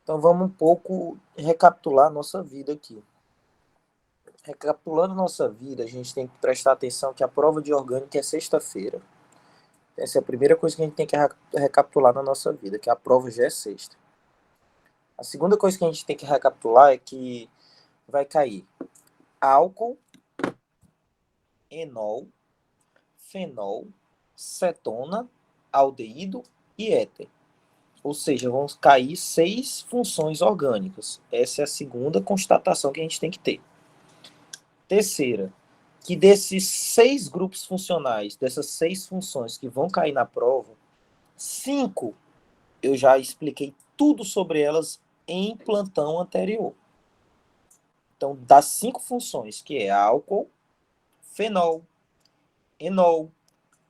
Então, vamos um pouco recapitular a nossa vida aqui. Recapitulando nossa vida, a gente tem que prestar atenção que a prova de orgânica é sexta-feira. Essa é a primeira coisa que a gente tem que recapitular na nossa vida, que a prova já é sexta. A segunda coisa que a gente tem que recapitular é que vai cair álcool, enol, fenol, cetona, aldeído e éter. Ou seja, vão cair 6 funções orgânicas. Essa é a segunda constatação que a gente tem que ter. Terceira, que desses 6 grupos funcionais, dessas 6 funções que vão cair na prova, 5 eu já expliquei tudo sobre elas em plantão anterior. Então, das 5 funções, que é álcool, fenol, enol,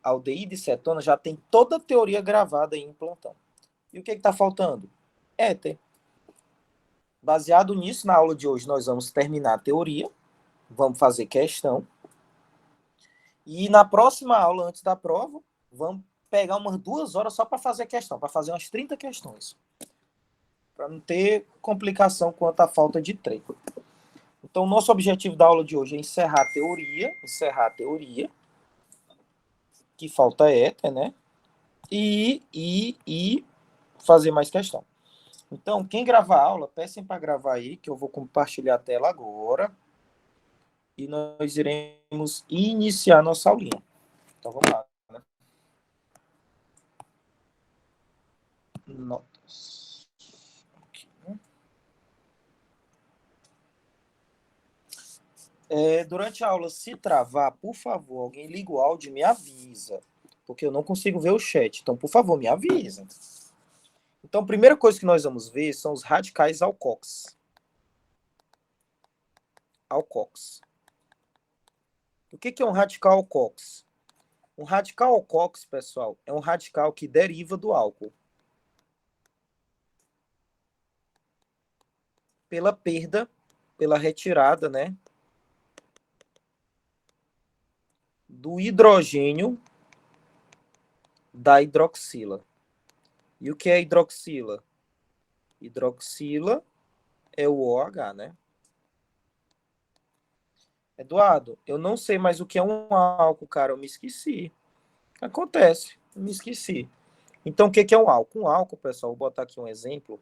aldeído e cetona, já tem toda a teoria gravada aí em plantão. E o que está faltando? Éter. Baseado nisso, na aula de hoje, nós vamos terminar a teoria, vamos fazer questão. E na próxima aula, antes da prova, vamos pegar umas 2 horas só para fazer questão, para fazer umas 30 questões. Para não ter complicação quanto à falta de treino. Então, o nosso objetivo da aula de hoje é encerrar a teoria, que falta éter, né? E fazer mais questão. Então, quem gravar a aula, peçam para gravar aí, que eu vou compartilhar a tela agora. E nós iremos iniciar nossa aulinha. Então, vamos lá. Né? Notas. Aqui, né? Durante a aula, se travar, por favor, alguém liga o áudio e me avisa. Porque eu não consigo ver o chat. Então, por favor, me avisa. Então, a primeira coisa que nós vamos ver são os radicais alcox. Alcox. O que é um radical alcox? Um radical alcox, pessoal, é um radical que deriva do álcool. Pela perda, pela retirada, né? Do hidrogênio da hidroxila. E o que é hidroxila? Hidroxila é o OH, né? Eduardo, eu não sei mais o que é um álcool, cara, eu me esqueci. Acontece, eu me esqueci. Então, o que é um álcool? Um álcool, pessoal, vou botar aqui um exemplo.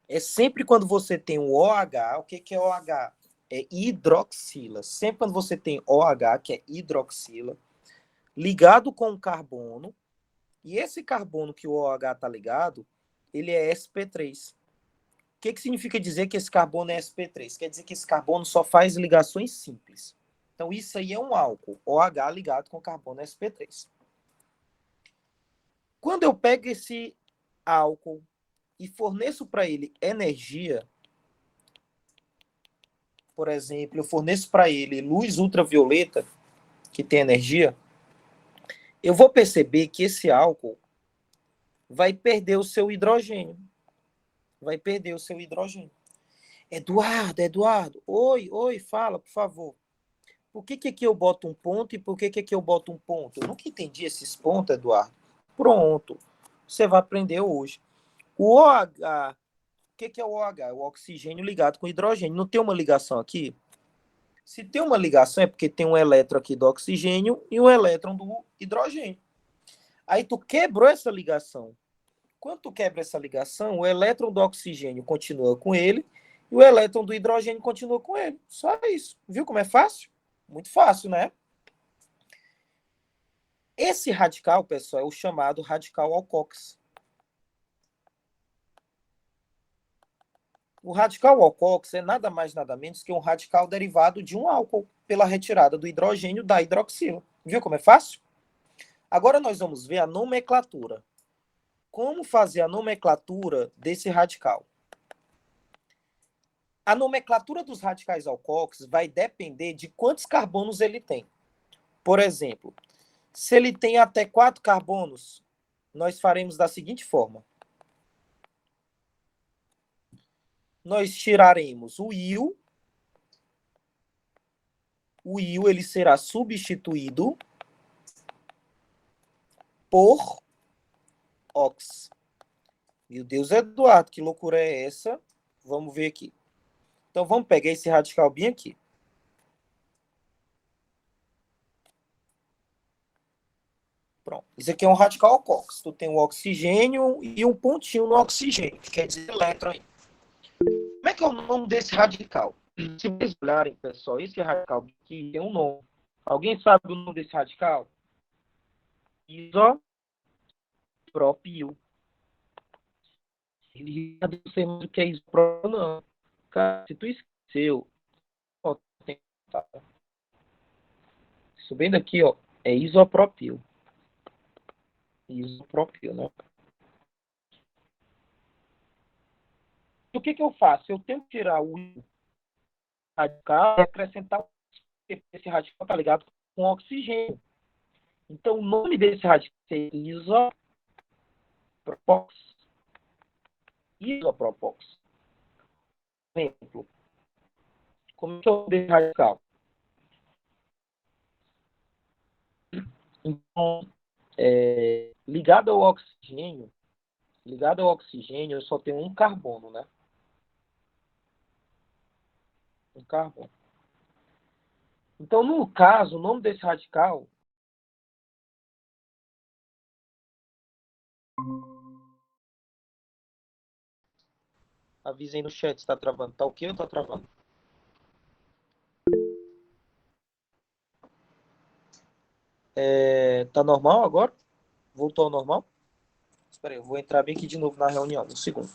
É sempre quando você tem um OH, o que é OH? É hidroxila. Sempre quando você tem OH, que é hidroxila, ligado com um carbono, e esse carbono que o OH está ligado, ele é sp3. O que significa dizer que esse carbono é sp3? Quer dizer que esse carbono só faz ligações simples. Então, isso aí é um álcool, OH ligado com carbono sp3. Quando eu pego esse álcool e forneço para ele energia, por exemplo, eu forneço para ele luz ultravioleta, que tem energia, eu vou perceber que esse álcool vai perder o seu hidrogênio. Vai perder o seu hidrogênio. Eduardo, oi, fala, por favor. Por que aqui eu boto um ponto e por que aqui eu boto um ponto? Eu nunca entendi esses pontos, Eduardo. Pronto, você vai aprender hoje. O OH, o que é o OH? É o oxigênio ligado com hidrogênio. Não tem uma ligação aqui? Se tem uma ligação é porque tem um elétron aqui do oxigênio e um elétron do hidrogênio. Aí tu quebrou essa ligação. Quando tu quebra essa ligação, o elétron do oxigênio continua com ele e o elétron do hidrogênio continua com ele. Só isso. Viu como é fácil? Muito fácil, né? Esse radical, pessoal, é o chamado radical alcox. O radical alcox é nada mais nada menos que um radical derivado de um álcool pela retirada do hidrogênio da hidroxila. Viu como é fácil? Agora nós vamos ver a nomenclatura. Como fazer a nomenclatura desse radical? A nomenclatura dos radicais alcox vai depender de quantos carbonos ele tem. Por exemplo, se ele tem até 4 carbonos, nós faremos da seguinte forma. Nós tiraremos o íon. O íon ele será substituído por ox. Meu Deus, Eduardo, que loucura é essa? Vamos ver aqui. Então, vamos pegar esse radical bem aqui. Pronto. Isso aqui é um radical alcox. Tu tem um oxigênio e um pontinho no oxigênio, que quer dizer elétron aí. Como é que é o nome desse radical? Se vocês olharem, pessoal, esse radical aqui tem um nome. Alguém sabe o nome desse radical? Isopropil. Ele não sei mais o que é isopropil, não. Cara, se tu esqueceu, ó, tá. Subindo aqui, ó, é isopropil. Isopropil, né? O que eu faço? Eu tenho que tirar o radical e acrescentar esse radical, tá ligado? Com oxigênio. Então, o nome desse radical é isopropox. Isopropox. Exemplo. Como é que eu desse radical? Então, ligado ao oxigênio, eu só tenho um carbono, né? Um carbono. Então, no caso, o nome desse radical avisei no chat se tá travando. Tá ok ou tá travando? Tá normal agora? Voltou ao normal? Espera aí, eu vou entrar bem aqui de novo na reunião, um segundo.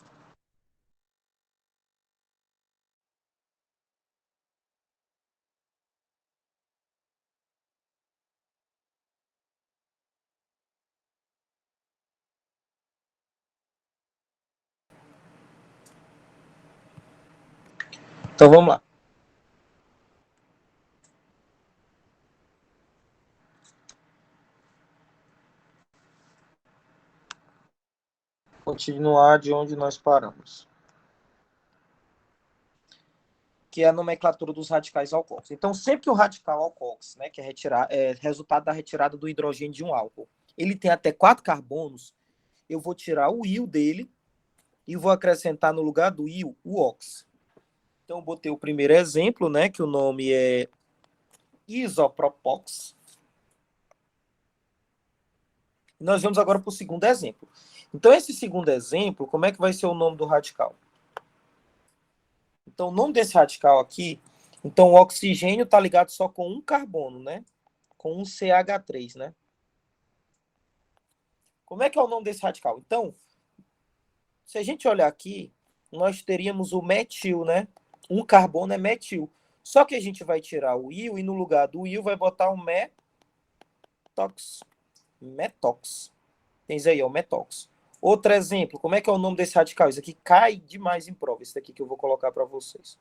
Então vamos lá. Continuar de onde nós paramos. Que é a nomenclatura dos radicais alcoólicos. Então, sempre que o radical alcoólico, né, que é resultado da retirada do hidrogênio de um álcool, ele tem até 4 carbonos, eu vou tirar o íon dele e vou acrescentar no lugar do íon o ox. Então, eu botei o primeiro exemplo, né, que o nome é isopropox. E nós vamos agora para o segundo exemplo. Então, esse segundo exemplo, como é que vai ser o nome do radical? Então, o nome desse radical aqui, então o oxigênio está ligado só com um carbono, né? Com um CH3, né? Como é que é o nome desse radical? Então, se a gente olhar aqui, nós teríamos o metil, né? Um carbono é metil. Só que a gente vai tirar o íon e no lugar do íon vai botar o metox. Metox. Tens aí, ó, o metox. Outro exemplo, como é que é o nome desse radical? Isso aqui cai demais em prova, esse daqui que eu vou colocar para vocês.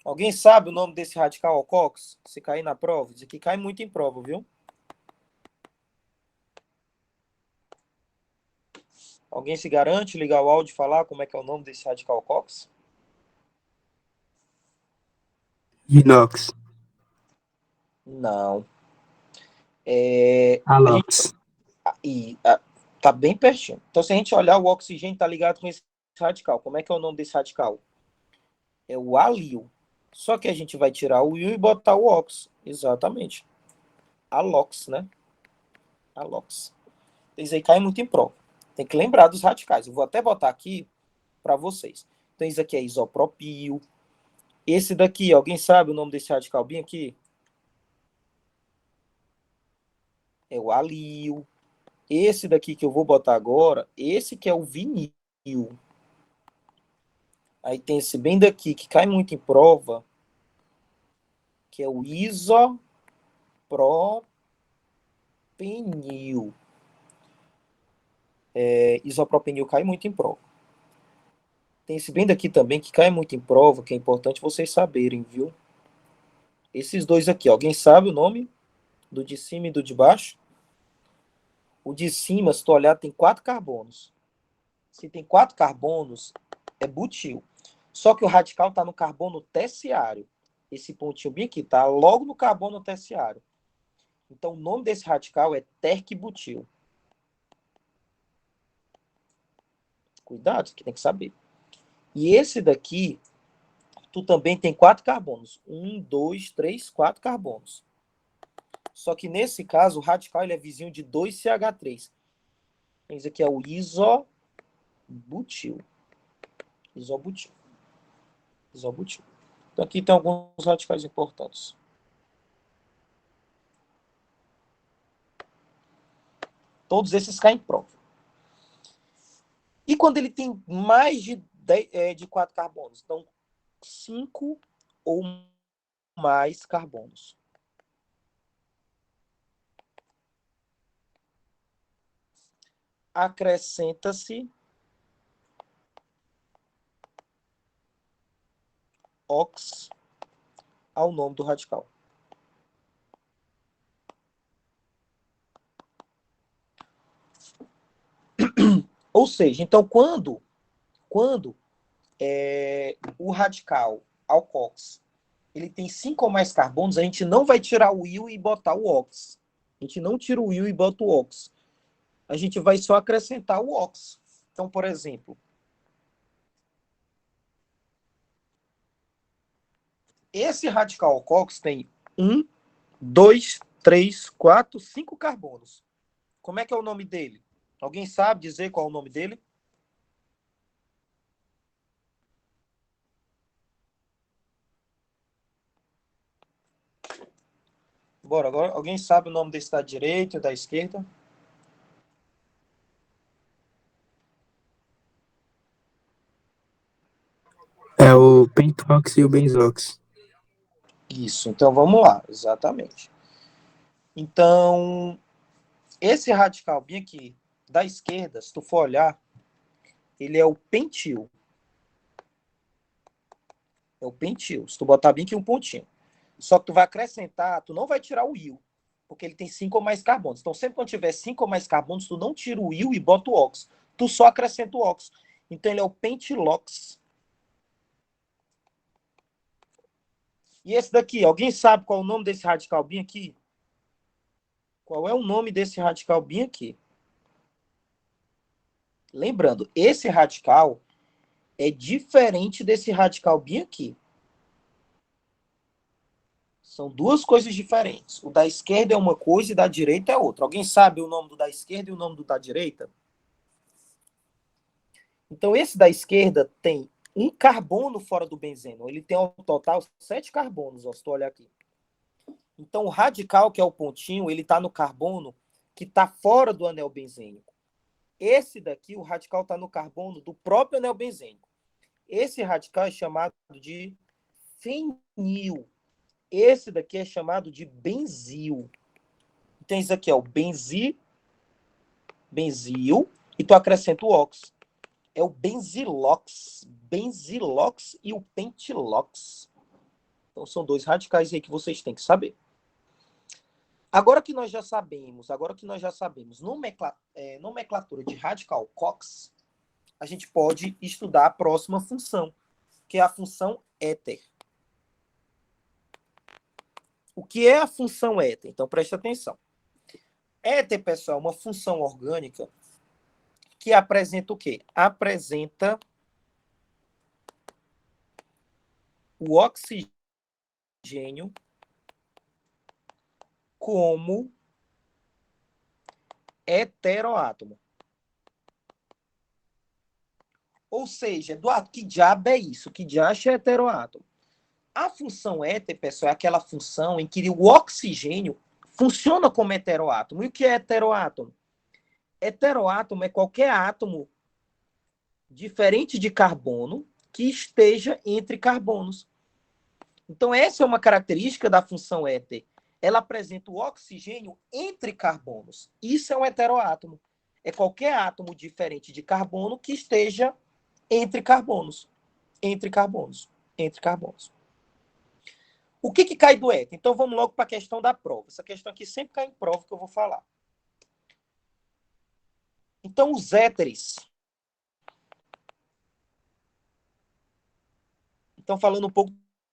Alguém sabe o nome desse radical alcox? Se cair na prova, isso aqui cai muito em prova, viu? Alguém se garante ligar o áudio e falar como é que é o nome desse radical alcox? Inox. Não. A gente, Alox. tá bem pertinho. Então, se a gente olhar, o oxigênio tá ligado com esse radical. Como é que é o nome desse radical? É o alil. Só que a gente vai tirar o il e botar o ox. Exatamente. Alox, né? Alox. Isso aí cai muito em prova. Tem que lembrar dos radicais. Eu vou até botar aqui para vocês. Então, isso aqui é isopropil. Esse daqui, alguém sabe o nome desse radical bem aqui? É o alil. Esse daqui que eu vou botar agora, esse que é o vinil. Aí tem esse bem daqui que cai muito em prova, que é o isopropenil. Isopropenil cai muito em prova. Tem esse bem daqui também que cai muito em prova, que é importante vocês saberem, viu? Esses dois aqui, alguém sabe o nome do de cima e do de baixo? O de cima, se tu olhar, tem 4 carbonos. Se tem 4 carbonos, é butil. Só que o radical está no carbono terciário. Esse pontinho bem aqui está logo no carbono terciário. Então, o nome desse radical é terc-butil. Cuidado, que tem que saber. E esse daqui, tu também tem 4 carbonos. 1, 2, 3, 4 carbonos. Só que nesse caso, o radical ele é vizinho de 2CH3. Esse aqui é o isobutil. Isobutil. Isobutil. Então aqui tem alguns radicais importantes. Todos esses caem em prova. E quando ele tem mais de 4 carbonos? Então, 5 ou mais carbonos. Acrescenta-se ox ao nome do radical. Ou seja, então quando o radical alcox ele tem 5 ou mais carbonos, a gente não vai tirar o íon e botar o ox. A gente não tira o íon e bota o ox. A gente vai só acrescentar o ox. Então, por exemplo, esse radical alcox tem 1, 2, 3, 4, 5 carbonos. Como é que é o nome dele? Alguém sabe dizer qual é o nome dele? Bora, agora alguém sabe o nome desse da direita e da esquerda? É o pentox e o benzox. Isso, então vamos lá, exatamente. Então, esse radical bem aqui da esquerda, se tu for olhar, ele é o pentil. É o pentil. Se tu botar bem aqui um pontinho. Só que tu vai acrescentar, tu não vai tirar o íon, porque ele tem 5 ou mais carbonos. Então, sempre quando tiver 5 ou mais carbonos, tu não tira o íon e bota o ox. Tu só acrescenta o ox. Então, ele é o pentilox. E esse daqui, alguém sabe qual é o nome desse radical bem aqui? Qual é o nome desse radical bem aqui? Lembrando, esse radical é diferente desse radical bem aqui. São duas coisas diferentes. O da esquerda é uma coisa e da direita é outra. Alguém sabe o nome do da esquerda e o nome do da direita? Então, esse da esquerda tem um carbono fora do benzeno. Ele tem ao total 7 carbonos, ó, se tu olhar aqui. Então, o radical, que é o pontinho, ele está no carbono que está fora do anel benzênico. Esse daqui, o radical está no carbono do próprio anel benzênico. Esse radical é chamado de fenil. Esse daqui é chamado de benzil. Então, isso aqui é o benzil, e tu acrescenta o ox. É o benzilox. Benzilox e o pentilox. Então, são dois radicais aí que vocês têm que saber. Agora que nós já sabemos, nomenclatura de radical COX, a gente pode estudar a próxima função, que é a função éter. O que é a função éter? Então, preste atenção. Éter, pessoal, é uma função orgânica que apresenta o quê? Apresenta o oxigênio como heteroátomo. Ou seja, Eduardo, que diabo é isso? Que diabo é heteroátomo? A função éter, pessoal, é aquela função em que o oxigênio funciona como heteroátomo. E o que é heteroátomo? Heteroátomo é qualquer átomo diferente de carbono que esteja entre carbonos. Então, essa é uma característica da função éter. Ela apresenta o oxigênio entre carbonos. Isso é um heteroátomo. É qualquer átomo diferente de carbono que esteja entre carbonos. Entre carbonos. Entre carbonos. O que cai do éter? Então, vamos logo para a questão da prova. Essa questão aqui sempre cai em prova que eu vou falar. Então, os éteres. Então, falando um pouco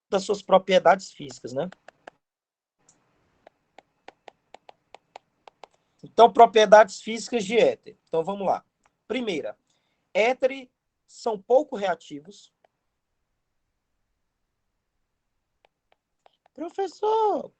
das suas propriedades físicas, né? Então, propriedades físicas de éter. Então, vamos lá. Primeira, éteres são pouco reativos. Professor.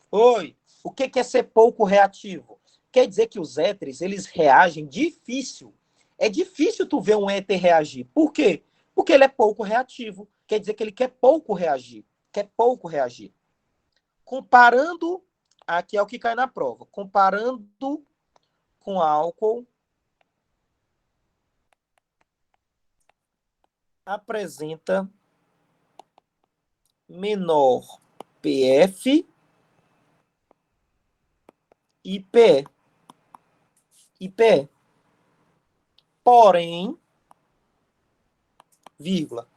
Oi. O que é ser pouco reativo? Quer dizer que os éteres, eles reagem difícil. É difícil tu ver um éter reagir. Por quê? Porque ele é pouco reativo. Quer dizer que ele quer pouco reagir. Comparando, aqui é o que cai na prova, comparando com álcool, apresenta menor PF e PE. Porém, vírgula,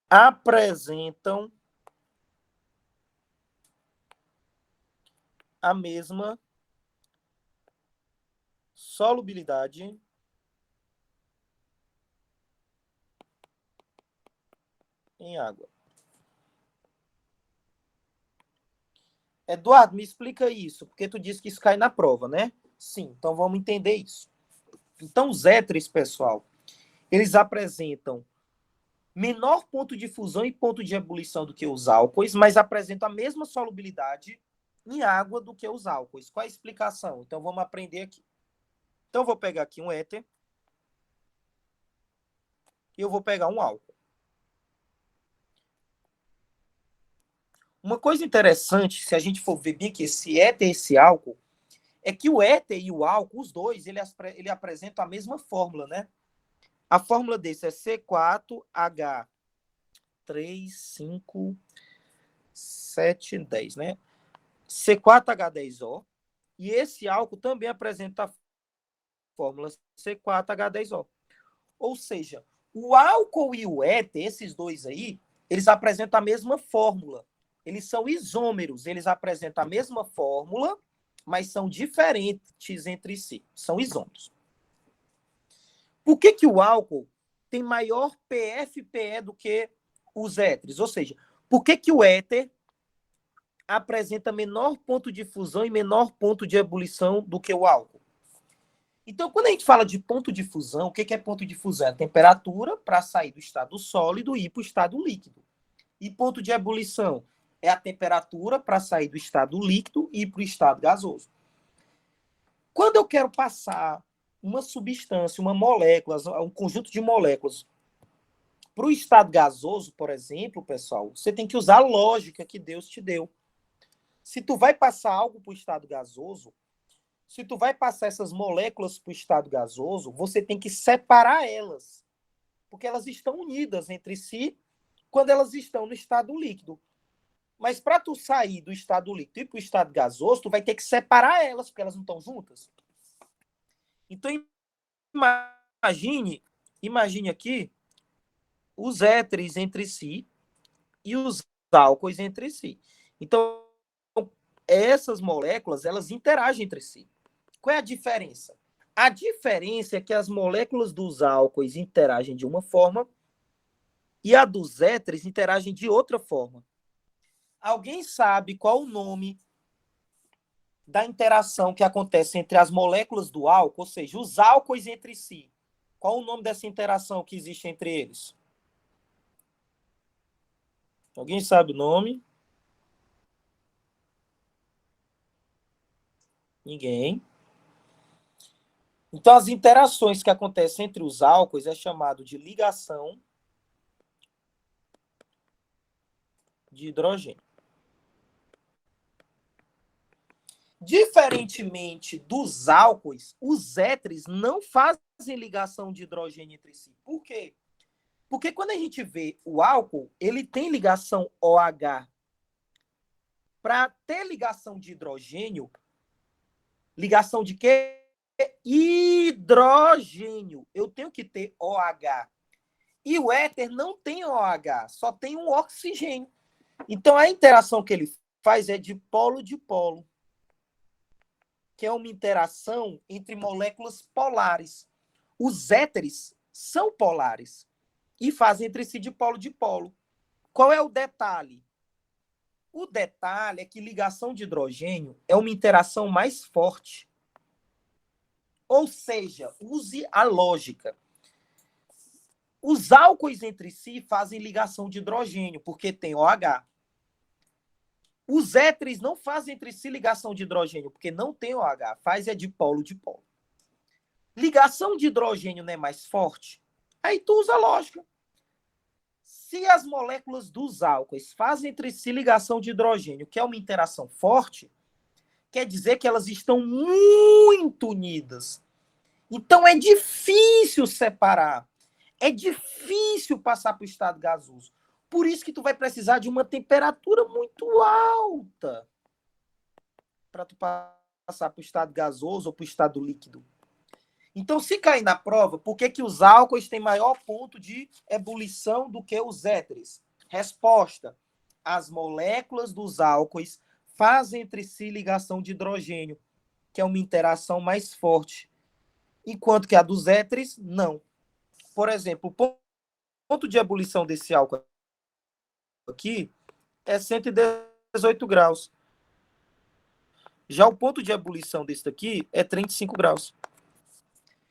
apresentam a mesma solubilidade em água. Eduardo, me explica isso, porque tu disse que isso cai na prova, né? Sim, então vamos entender isso. Então, os éteres, pessoal, eles apresentam menor ponto de fusão e ponto de ebulição do que os álcoois, mas apresentam a mesma solubilidade em água do que os álcoois. Qual a explicação? Então, vamos aprender aqui. Então, eu vou pegar aqui um éter e eu vou pegar um álcool. Uma coisa interessante, se a gente for ver bem que esse éter e esse álcool, é que o éter e o álcool, os dois, ele apresentam a mesma fórmula, né? A fórmula desse é C4H3, 5, 7, 10, né? C4H10O. E esse álcool também apresenta a fórmula C4H10O. Ou seja, o álcool e o éter, esses dois aí, eles apresentam a mesma fórmula. Eles são isômeros, eles apresentam a mesma fórmula, mas são diferentes entre si. São isômeros. Por que o álcool tem maior PF/PE do que os éteres? Ou seja, por que o éter apresenta menor ponto de fusão e menor ponto de ebulição do que o álcool? Então, quando a gente fala de ponto de fusão, o que é ponto de fusão? É a temperatura para sair do estado sólido e ir para o estado líquido. E ponto de ebulição é a temperatura para sair do estado líquido e ir para o estado gasoso. Quando eu quero passar uma substância, uma molécula, um conjunto de moléculas para o estado gasoso, por exemplo, pessoal, você tem que usar a lógica que Deus te deu. Se tu vai passar algo para o estado gasoso, se tu vai passar essas moléculas para o estado gasoso, você tem que separar elas, porque elas estão unidas entre si quando elas estão no estado líquido. Mas para tu sair do estado líquido e para o estado gasoso, tu vai ter que separar elas, porque elas não estão juntas. Então, imagine aqui os éteres entre si e os álcoois entre si. Então, essas moléculas, elas interagem entre si. Qual é a diferença? A diferença é que as moléculas dos álcoois interagem de uma forma e a dos éteres interagem de outra forma. Alguém sabe qual o nome da interação que acontece entre as moléculas do álcool, ou seja, os álcoois entre si? Qual o nome dessa interação que existe entre eles? Alguém sabe o nome? Ninguém. Então, as interações que acontecem entre os álcoois é chamado de ligação de hidrogênio. Diferentemente dos álcoois, os éteres não fazem ligação de hidrogênio entre si. Por quê? Porque quando a gente vê o álcool, ele tem ligação OH. Para ter ligação de hidrogênio, ligação de quê? Hidrogênio. Eu tenho que ter OH. E o éter não tem OH, só tem um oxigênio. Então, a interação que ele faz é de polo, que é uma interação entre moléculas polares. Os éteres são polares e fazem entre si de polo. Qual é o detalhe? O detalhe é que ligação de hidrogênio é uma interação mais forte. Ou seja, use a lógica. Os álcoois entre si fazem ligação de hidrogênio, porque tem OH. Os éteres não fazem entre si ligação de hidrogênio, porque não tem OH, faz é dipolo-dipolo. Ligação de hidrogênio não é mais forte? Aí tu usa a lógica. Se as moléculas dos álcoois fazem entre si ligação de hidrogênio, que é uma interação forte, quer dizer que elas estão muito unidas. Então é difícil separar. É difícil passar para o estado gasoso. Por isso que tu vai precisar de uma temperatura muito alta para tu passar para o estado gasoso ou para o estado líquido. Então, se cair na prova, por que os álcoois têm maior ponto de ebulição do que os éteres? Resposta: as moléculas dos álcoois fazem entre si ligação de hidrogênio, que é uma interação mais forte, enquanto que a dos éteres, não. Por exemplo, o ponto de ebulição desse álcool aqui é 118 graus. Já o ponto de ebulição desse daqui é 35 graus.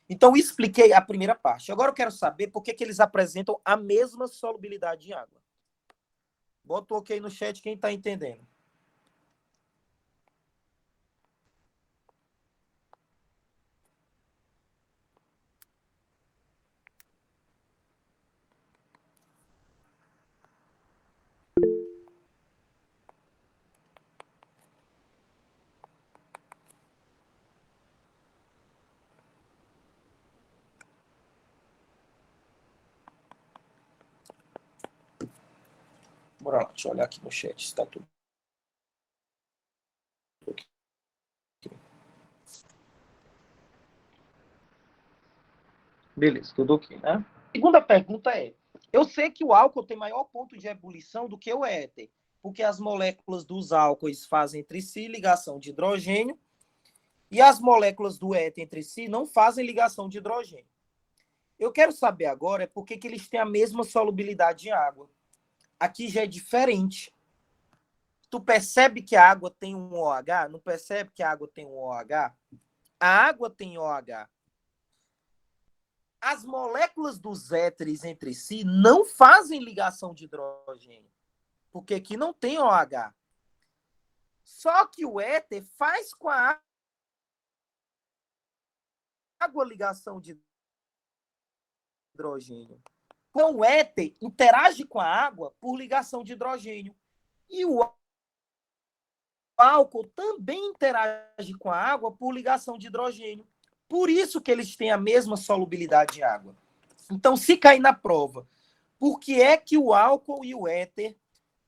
Então, expliquei a primeira parte. Agora eu quero saber por que eles apresentam a mesma solubilidade em água. Bota o ok no chat quem está entendendo. Bora lá, deixa eu olhar aqui no chat se está tudo. Beleza, tudo ok, né? Segunda pergunta é: eu sei que o álcool tem maior ponto de ebulição do que o éter, porque as moléculas dos álcoois fazem entre si ligação de hidrogênio e as moléculas do éter entre si não fazem ligação de hidrogênio. Eu quero saber agora por que eles têm a mesma solubilidade em água. Aqui já é diferente. Tu percebe que a água tem um OH? Não percebe que a água tem um OH? A água tem OH. As moléculas dos éteres entre si não fazem ligação de hidrogênio, porque aqui não tem OH. Só que o éter faz com a água ligação de hidrogênio. Então, o éter interage com a água por ligação de hidrogênio. E o álcool também interage com a água por ligação de hidrogênio. Por isso que eles têm a mesma solubilidade em água. Então, se cair na prova, por que é que o álcool e o éter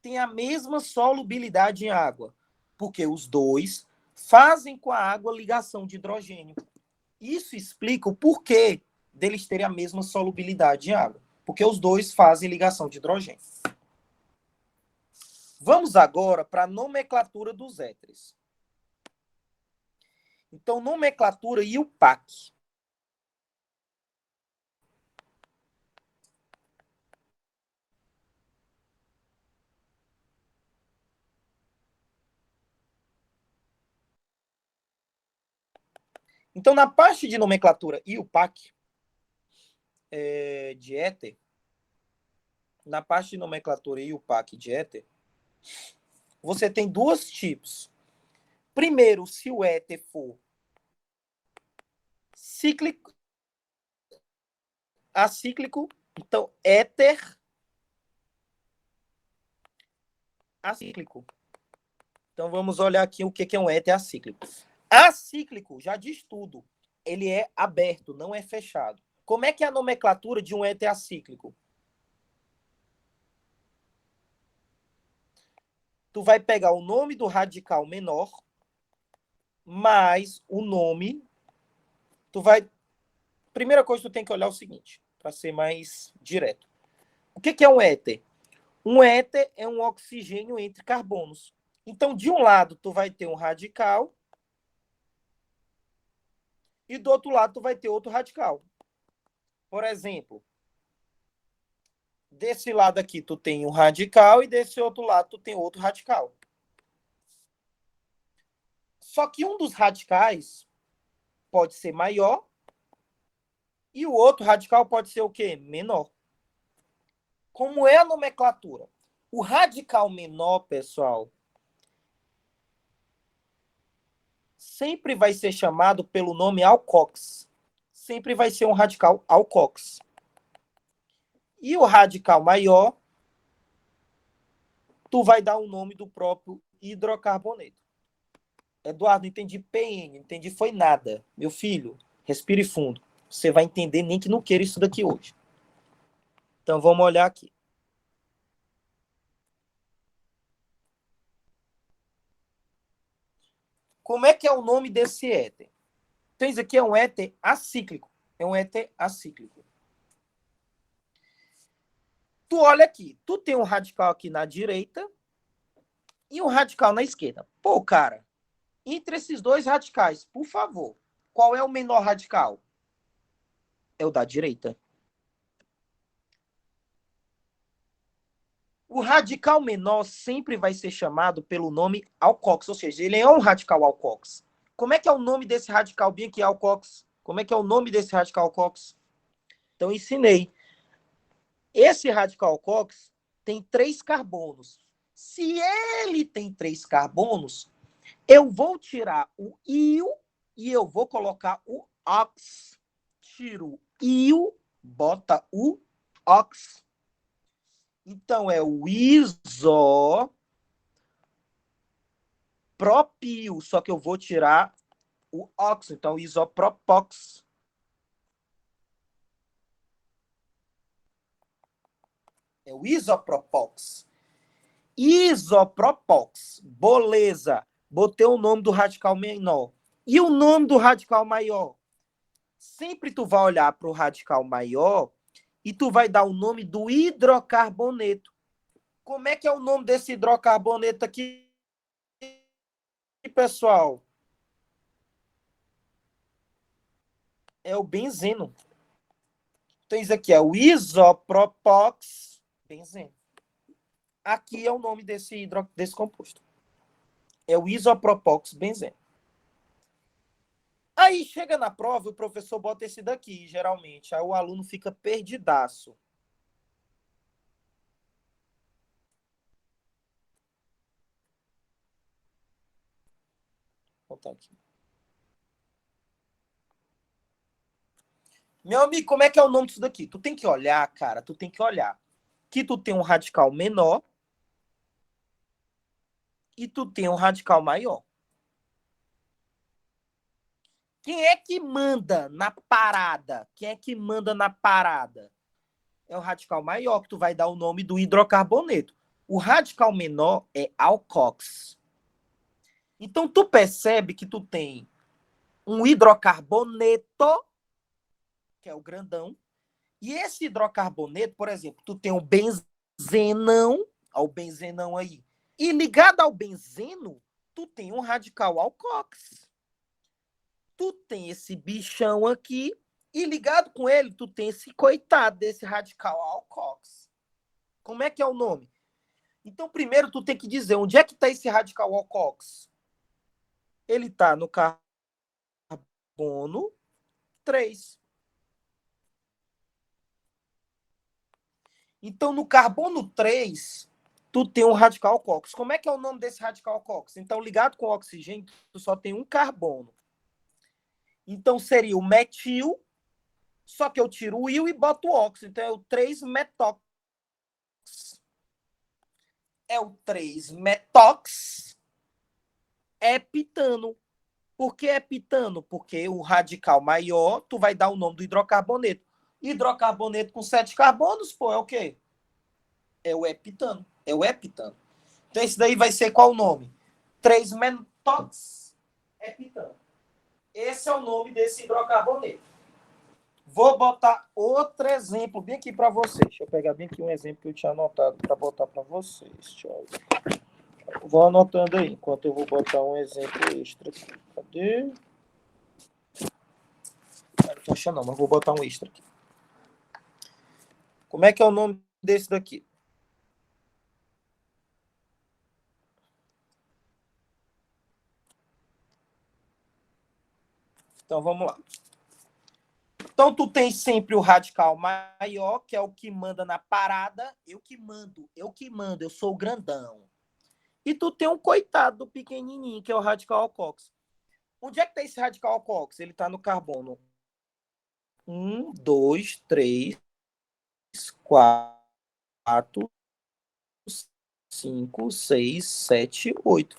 têm a mesma solubilidade em água? Porque os dois fazem com a água ligação de hidrogênio. Isso explica o porquê deles terem a mesma solubilidade em água. Porque os dois fazem ligação de hidrogênio. Vamos agora para a nomenclatura dos éteres. Então, nomenclatura IUPAC. Então, na parte de nomenclatura IUPAC, de éter, na parte de nomenclatura IUPAC de éter, você tem dois tipos. Primeiro, se o éter for cíclico, acíclico, então éter acíclico. Então vamos olhar aqui o que é um éter acíclico. Acíclico, já diz tudo. Ele é aberto, não é fechado. Como é que é a nomenclatura de um éter acíclico? Tu vai pegar o nome do radical menor mais o nome. Primeira coisa que tu tem que olhar é o seguinte, para ser mais direto. O que é um éter? Um éter é um oxigênio entre carbonos. Então, de um lado, tu vai ter um radical e do outro lado, tu vai ter outro radical. Por exemplo, desse lado aqui, tu tem um radical e desse outro lado, tu tem outro radical. Só que um dos radicais pode ser maior e o outro radical pode ser o quê? Menor. Como é a nomenclatura? O radical menor, pessoal, sempre vai ser chamado pelo nome alcox. Sempre vai ser um radical alcox. E o radical maior, tu vai dar o nome do próprio hidrocarboneto. Eduardo, não entendi PN, não entendi foi nada. Meu filho, respire fundo. Você vai entender nem que não queira isso daqui hoje. Então vamos olhar aqui. Como é que é o nome desse éter? Então isso aqui é um éter acíclico. É um éter acíclico. Tu olha aqui, tu tem um radical aqui na direita e um radical na esquerda. Pô, cara, entre esses dois radicais, por favor, qual é o menor radical? É o da direita. O radical menor sempre vai ser chamado pelo nome alcox, ou seja, ele é um radical alcox. Como é que é o nome desse radical bem aqui, alcox? Como é que é o nome desse radical alcox? Então, ensinei. Esse radical alcox tem 3 carbonos. Se ele tem 3 carbonos, eu vou tirar o íon e eu vou colocar o ox. Tiro o íon, bota o ox. Então, é o isopropil, só que eu vou tirar o ox. Então, isopropox. É o isopropox. Isopropox. Beleza. Botei o nome do radical menor. E o nome do radical maior? Sempre tu vai olhar para o radical maior e tu vai dar o nome do hidrocarboneto. Como é que é o nome desse hidrocarboneto aqui, pessoal? É o benzeno. Então, isso aqui é o isopropox benzeno. Aqui é o nome desse composto. É o isopropox benzeno. Aí chega na prova, o professor bota esse daqui, geralmente. Aí o aluno fica perdidaço. Vou botar aqui. Meu amigo, como é que é o nome disso daqui? Tu tem que olhar, cara, tu tem que olhar. Que tu tem um radical menor e tu tem um radical maior. Quem é que manda na parada? Quem é que manda na parada? É o radical maior, que tu vai dar o nome do hidrocarboneto. O radical menor é alcox. Então, tu percebe que tu tem um hidrocarboneto, que é o grandão, e esse hidrocarboneto, por exemplo, tu tem o benzenão, ó, o benzenão aí, e ligado ao benzeno, tu tem um radical alcox. Tu tem esse bichão aqui, e ligado com ele, tu tem esse coitado desse radical alcox. Como é que é o nome? Então, primeiro, tu tem que dizer onde é que está esse radical alcox. Ele está no carbono 3. Então, no carbono 3, tu tem um radical alcox. Como é que é o nome desse radical alcox? Então, ligado com o oxigênio, tu só tem um carbono. Então, seria o metil, só que eu tiro o íon e boto o ox. Então, é o 3-metox. É o 3-metox heptano. Por que heptano? Porque o radical maior, tu vai dar o nome do hidrocarboneto. Hidrocarboneto com 7 carbonos, pô, é o quê? É o heptano. É o heptano. Então, esse daí vai ser qual o nome? 3-metox heptano. Esse é o nome desse hidrocarboneto. Vou botar outro exemplo bem aqui para vocês. Deixa eu pegar bem aqui um exemplo que eu tinha anotado para botar para vocês. Deixa eu... Vou anotando aí, enquanto eu vou botar um exemplo extra aqui. Cadê? Não tô achando não, mas vou botar um extra aqui. Como é que é o nome desse daqui? Então, vamos lá. Então, tu tem sempre o radical maior, que é o que manda na parada. Eu que mando, eu sou o grandão. E tu tem um coitado do pequenininho, que é o radical alcox. Onde é que tá esse radical alcox? Ele tá no carbono 1, 2, 3, 4, 5, 6, 7, 8.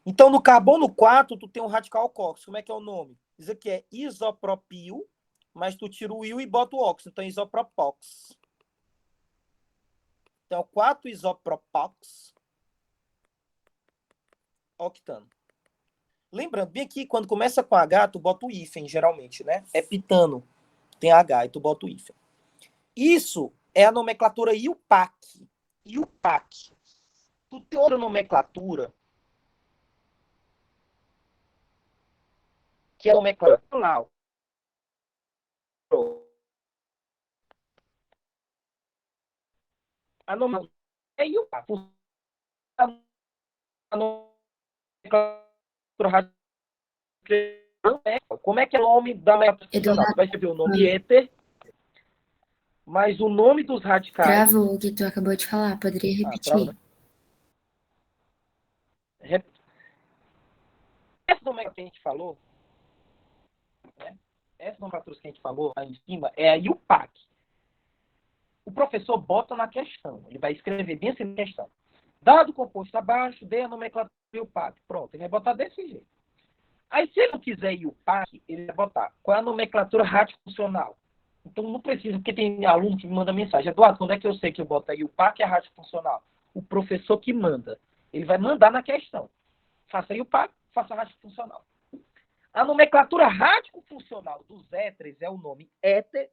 Então, no carbono 4, tu tem um radical alcox. Como é que é o nome? Isso aqui é isopropil, mas tu tira o il e bota o ox. Então, isopropox. Então, 4 isopropox octano. Lembrando, bem aqui, quando começa com H, tu bota o hífen, geralmente, né? É pitano. Tem H e tu bota o hífen. Isso é a nomenclatura IUPAC. IUPAC. Tu tem outra nomenclatura que é a nomenclatura funcional. A nomenclatura é IUPAC. A nomenclatura como é que é o nome da nomenclatura funcional? Tu vai escrever o nome éter, mas o nome dos radicais... Travou o que tu acabou de falar, poderia repetir? Essa nomenclatura que a gente falou, né? Essa nomenclatura que a gente falou aí em cima é a IUPAC. O professor bota na questão, ele vai escrever bem assim na questão. Dado composto abaixo, dê a nomenclatura IUPAC. Pronto, ele vai botar desse jeito. Aí, se ele não quiser IUPAC, ele vai botar qual é a nomenclatura radiofuncional. Então, não precisa, porque tem aluno que me manda mensagem. Eduardo, quando é que eu sei que eu boto a IUPAC e a radiofuncional? O professor que manda. Ele vai mandar na questão. Faça IUPAC, faça a radiofuncional. A nomenclatura radiofuncional dos éteres é o nome éter,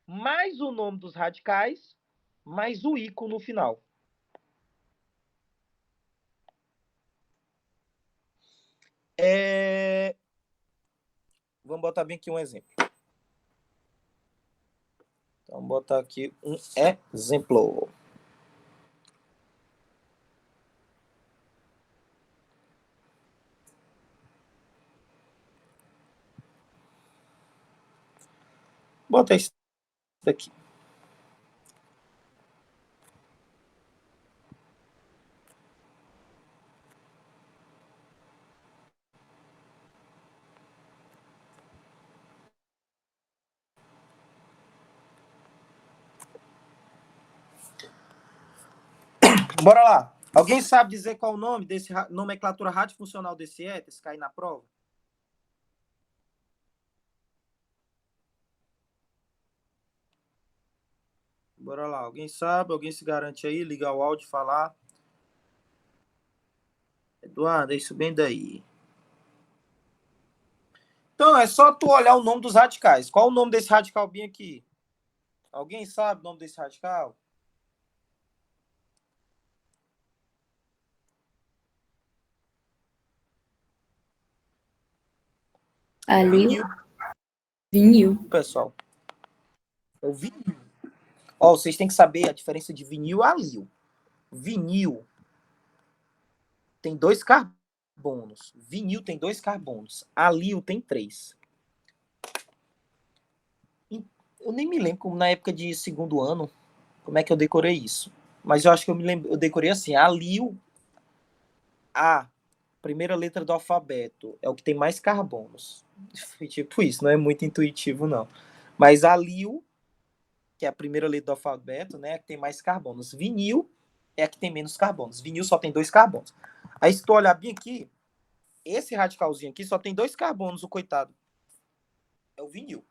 mais o nome dos radicais, mais o ícone no final. Vamos botar bem aqui um exemplo. Então, vamos botar aqui um exemplo. Bota isso daqui. Bora lá. Alguém sabe dizer qual o nome desse nomenclatura radiofuncional desse éter, se cair na prova? Bora lá. Alguém sabe? Alguém se garante aí? Ligar o áudio e falar. Eduardo, é isso bem daí. Então, é só tu olhar o nome dos radicais. Qual o nome desse radical bem aqui? Alguém sabe o nome desse radical? Alil. Vinil. Pessoal. É o vinil. Ó, vocês têm que saber a diferença de vinil e alil. Vinil tem 2 carbonos. Vinil tem 2 carbonos. Alil tem 3. Eu nem me lembro como na época de segundo ano, como é que eu decorei isso. Mas eu acho que eu decorei assim, alil, A, primeira letra do alfabeto, é o que tem mais carbonos. Tipo isso, não é muito intuitivo, não. Mas alil, que é a primeira letra do alfabeto, né, é que tem mais carbonos. Vinil é a que tem menos carbonos. Vinil só tem 2 carbonos. Aí se tu olhar bem aqui, esse radicalzinho aqui só tem 2 carbonos, o coitado. É o vinil.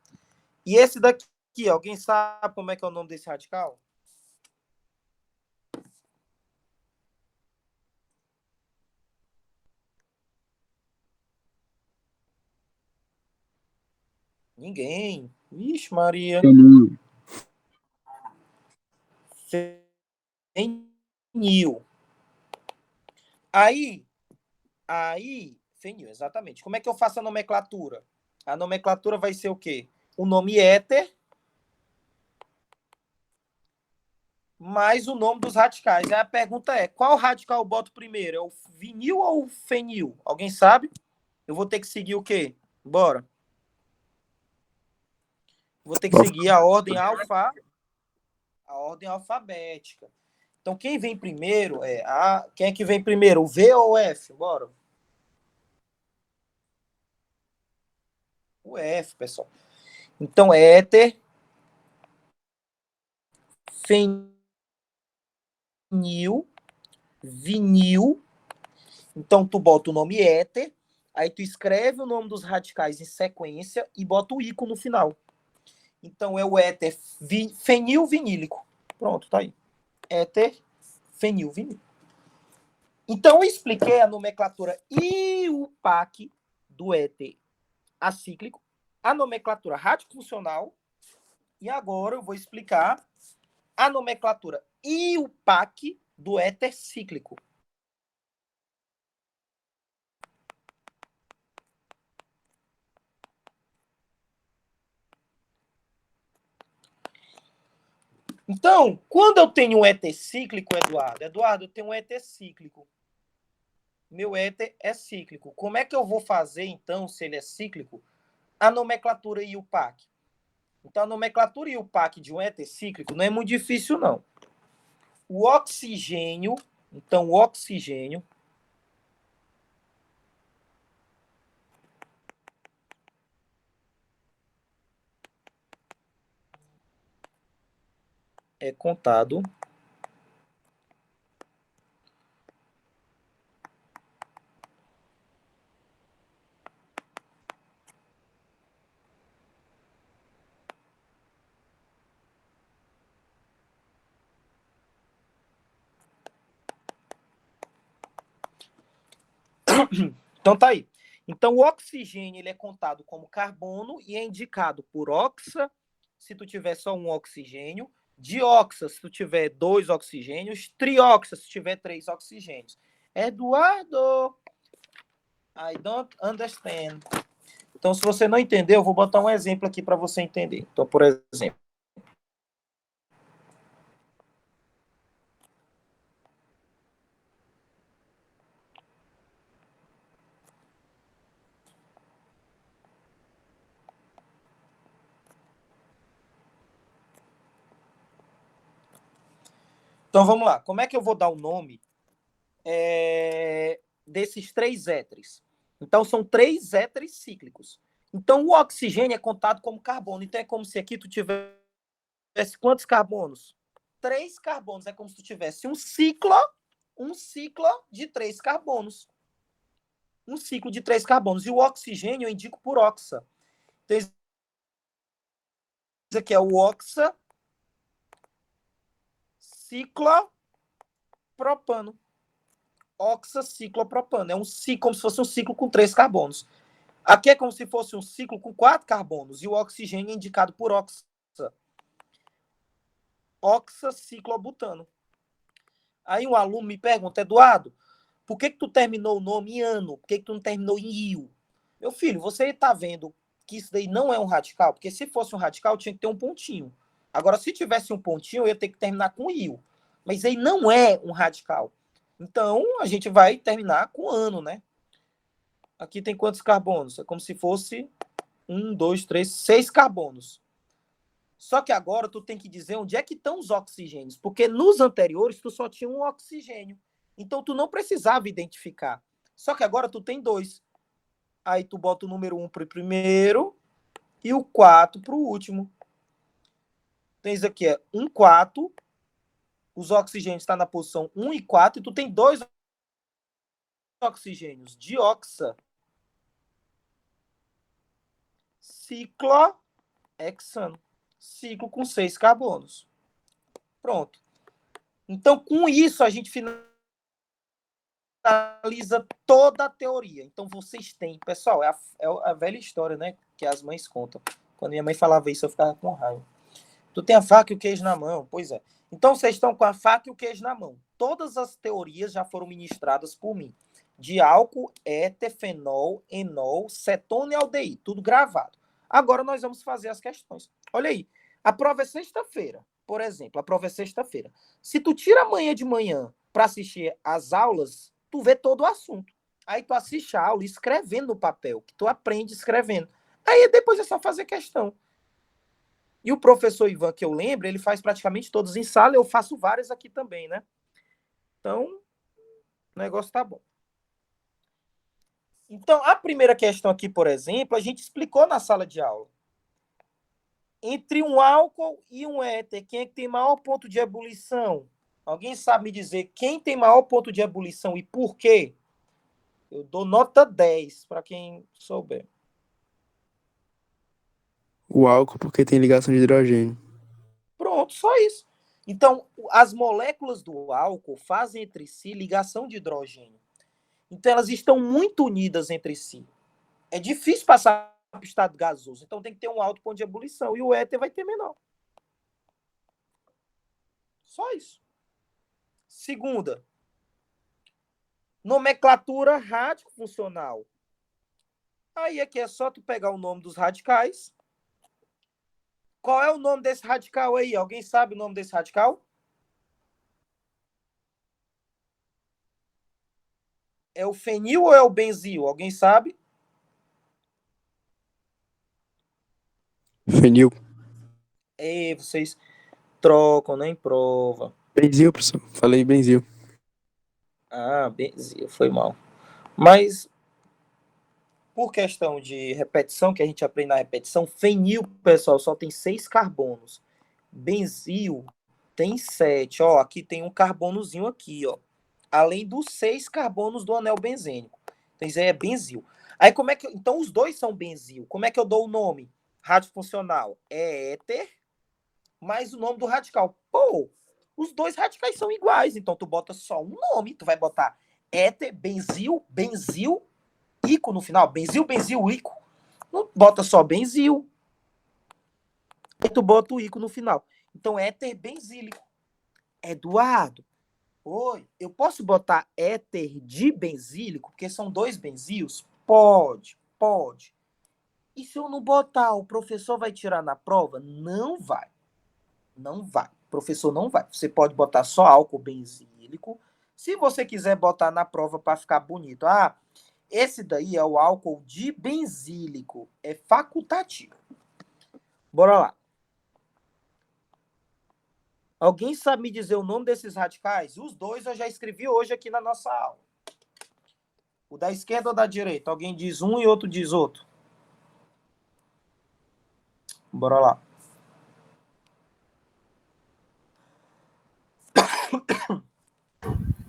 E esse daqui, alguém sabe como é que é o nome desse radical? Ninguém. Vixe, Maria. Fenil. Aí, fenil, exatamente. Como é que eu faço a nomenclatura? A nomenclatura vai ser o quê? O nome éter mais o nome dos radicais. Aí a pergunta é, qual radical eu boto primeiro? É o vinil ou o fenil? Alguém sabe? Eu vou ter que seguir o quê? Bora. Vou ter que seguir a ordem alfabética. Então, quem vem primeiro quem é que vem primeiro? O V ou o F? Bora. O F, pessoal. Então, éter, fenil, vinil. Então, tu bota o nome éter, aí tu escreve o nome dos radicais em sequência e bota o ícone no final. Então, é o éter fenilvinílico. Pronto, tá aí. Éter fenilvinílico. Então, eu expliquei a nomenclatura IUPAC do éter acíclico, a nomenclatura radiofuncional, e agora eu vou explicar a nomenclatura IUPAC do éter cíclico. Então, quando eu tenho um éter cíclico, Eduardo, eu tenho um éter cíclico. Meu éter é cíclico. Como é que eu vou fazer, então, se ele é cíclico, a nomenclatura IUPAC? Então, a nomenclatura IUPAC de um éter cíclico não é muito difícil, não. O oxigênio, então, o oxigênio é contado Então tá aí. Então o oxigênio ele é contado como carbono e é indicado por oxa, se tu tiver só um oxigênio, dioxa, se tu tiver 2 oxigênios, trioxa, se tiver 3 oxigênios. Eduardo, I don't understand. Então, se você não entendeu, eu vou botar um exemplo aqui para você entender. Então, por exemplo, então vamos lá. Como é que eu vou dar o nome desses 3 éteres? Então, são 3 éteres cíclicos. Então, o oxigênio é contado como carbono. Então, é como se aqui tu tivesse quantos carbonos? 3 carbonos. É como se tu tivesse um ciclo de 3 carbonos. Um ciclo de 3 carbonos. E o oxigênio eu indico por oxa. Então, isso aqui é o oxa ciclopropano. Oxaciclopropano. É um ciclo, como se fosse um ciclo com 3 carbonos. Aqui é como se fosse um ciclo com 4 carbonos. E o oxigênio é indicado por oxa. Oxaciclobutano. Aí um aluno me pergunta, Eduardo, por que tu terminou o nome em ano? Por que tu não terminou em io? Meu filho, você está vendo que isso daí não é um radical? Porque se fosse um radical, tinha que ter um pontinho. Agora, se tivesse um pontinho, eu ia ter que terminar com io. Mas aí não é um radical. Então, a gente vai terminar com ano, né? Aqui tem quantos carbonos? É como se fosse 1, 2, 3, 6 carbonos. Só que agora tu tem que dizer onde é que estão os oxigênios, porque nos anteriores tu só tinha um oxigênio. Então tu não precisava identificar. Só que agora tu tem 2. Aí tu bota o número 1 para o primeiro e o 4 para o último. Então isso aqui é 1, 4. Os oxigênios estão na posição 1 e 4 e tu tem 2 oxigênios. Dioxa. Ciclohexano. Ciclo com 6 carbonos. Pronto. Então, com isso, a gente finaliza toda a teoria. Então, vocês têm... Pessoal, é a velha história, né? Que as mães contam. Quando minha mãe falava isso, eu ficava com raiva. Tu tem a faca e o queijo na mão. Pois é. Então, vocês estão com a faca e o queijo na mão. Todas as teorias já foram ministradas por mim. De álcool, éter, fenol, enol, cetona e aldeído. Tudo gravado. Agora nós vamos fazer as questões. Olha aí. A prova é sexta-feira. Por exemplo, a prova é sexta-feira. Se tu tira amanhã de manhã para assistir às aulas, tu vê todo o assunto. Aí tu assiste a aula escrevendo no papel, que tu aprende escrevendo. Aí depois é só fazer questão. E o professor Ivan, que eu lembro, ele faz praticamente todos em sala, eu faço várias aqui também, né? Então, o negócio tá bom. Então, a primeira questão aqui, por exemplo, a gente explicou na sala de aula. Entre um álcool e um éter, quem é que tem maior ponto de ebulição? Alguém sabe me dizer quem tem maior ponto de ebulição e por quê? Eu dou nota 10 para quem souber. O álcool, porque tem ligação de hidrogênio. Pronto, só isso. Então, as moléculas do álcool fazem entre si ligação de hidrogênio. Então, elas estão muito unidas entre si. É difícil passar para o estado gasoso. Então, tem que ter um alto ponto de ebulição. E o éter vai ter menor. Só isso. Segunda, nomenclatura radico-funcional. Aí aqui é só tu pegar o nome dos radicais. Qual é o nome desse radical aí? Alguém sabe o nome desse radical? É o fenil ou é o benzil? Alguém sabe? Fenil. E vocês trocam, nem prova. Benzil, professor. Falei benzil. Ah, benzil, foi mal. Mas, por questão de repetição, que a gente aprende na repetição, fenil, pessoal, só tem 6 carbonos. Benzil tem 7. Ó, aqui tem um carbonozinho aqui, ó. Além dos 6 carbonos do anel benzênico. Então, isso aí é benzil. Aí, como é que... Então, os dois são benzil. Como é que eu dou o nome? Radiofuncional. É éter, mais o nome do radical. Pô, os dois radicais são iguais. Então, tu bota só um nome. Tu vai botar éter, benzil, benzil, ico no final. Benzil, benzil, ico. Não bota só benzil. Aí tu bota o ico no final. Então, éter benzílico. Eduardo, oi, eu posso botar éter dibenzílico, porque são 2 benzios? Pode, pode. E se eu não botar, o professor vai tirar na prova? Não vai. Não vai. O professor não vai. Você pode botar só álcool benzílico. Se você quiser botar na prova para ficar bonito. Ah, esse daí é o álcool dibenzílico. É facultativo. Bora lá. Alguém sabe me dizer o nome desses radicais? Os dois eu já escrevi hoje aqui na nossa aula. O da esquerda ou da direita? Alguém diz um e outro diz outro. Bora lá.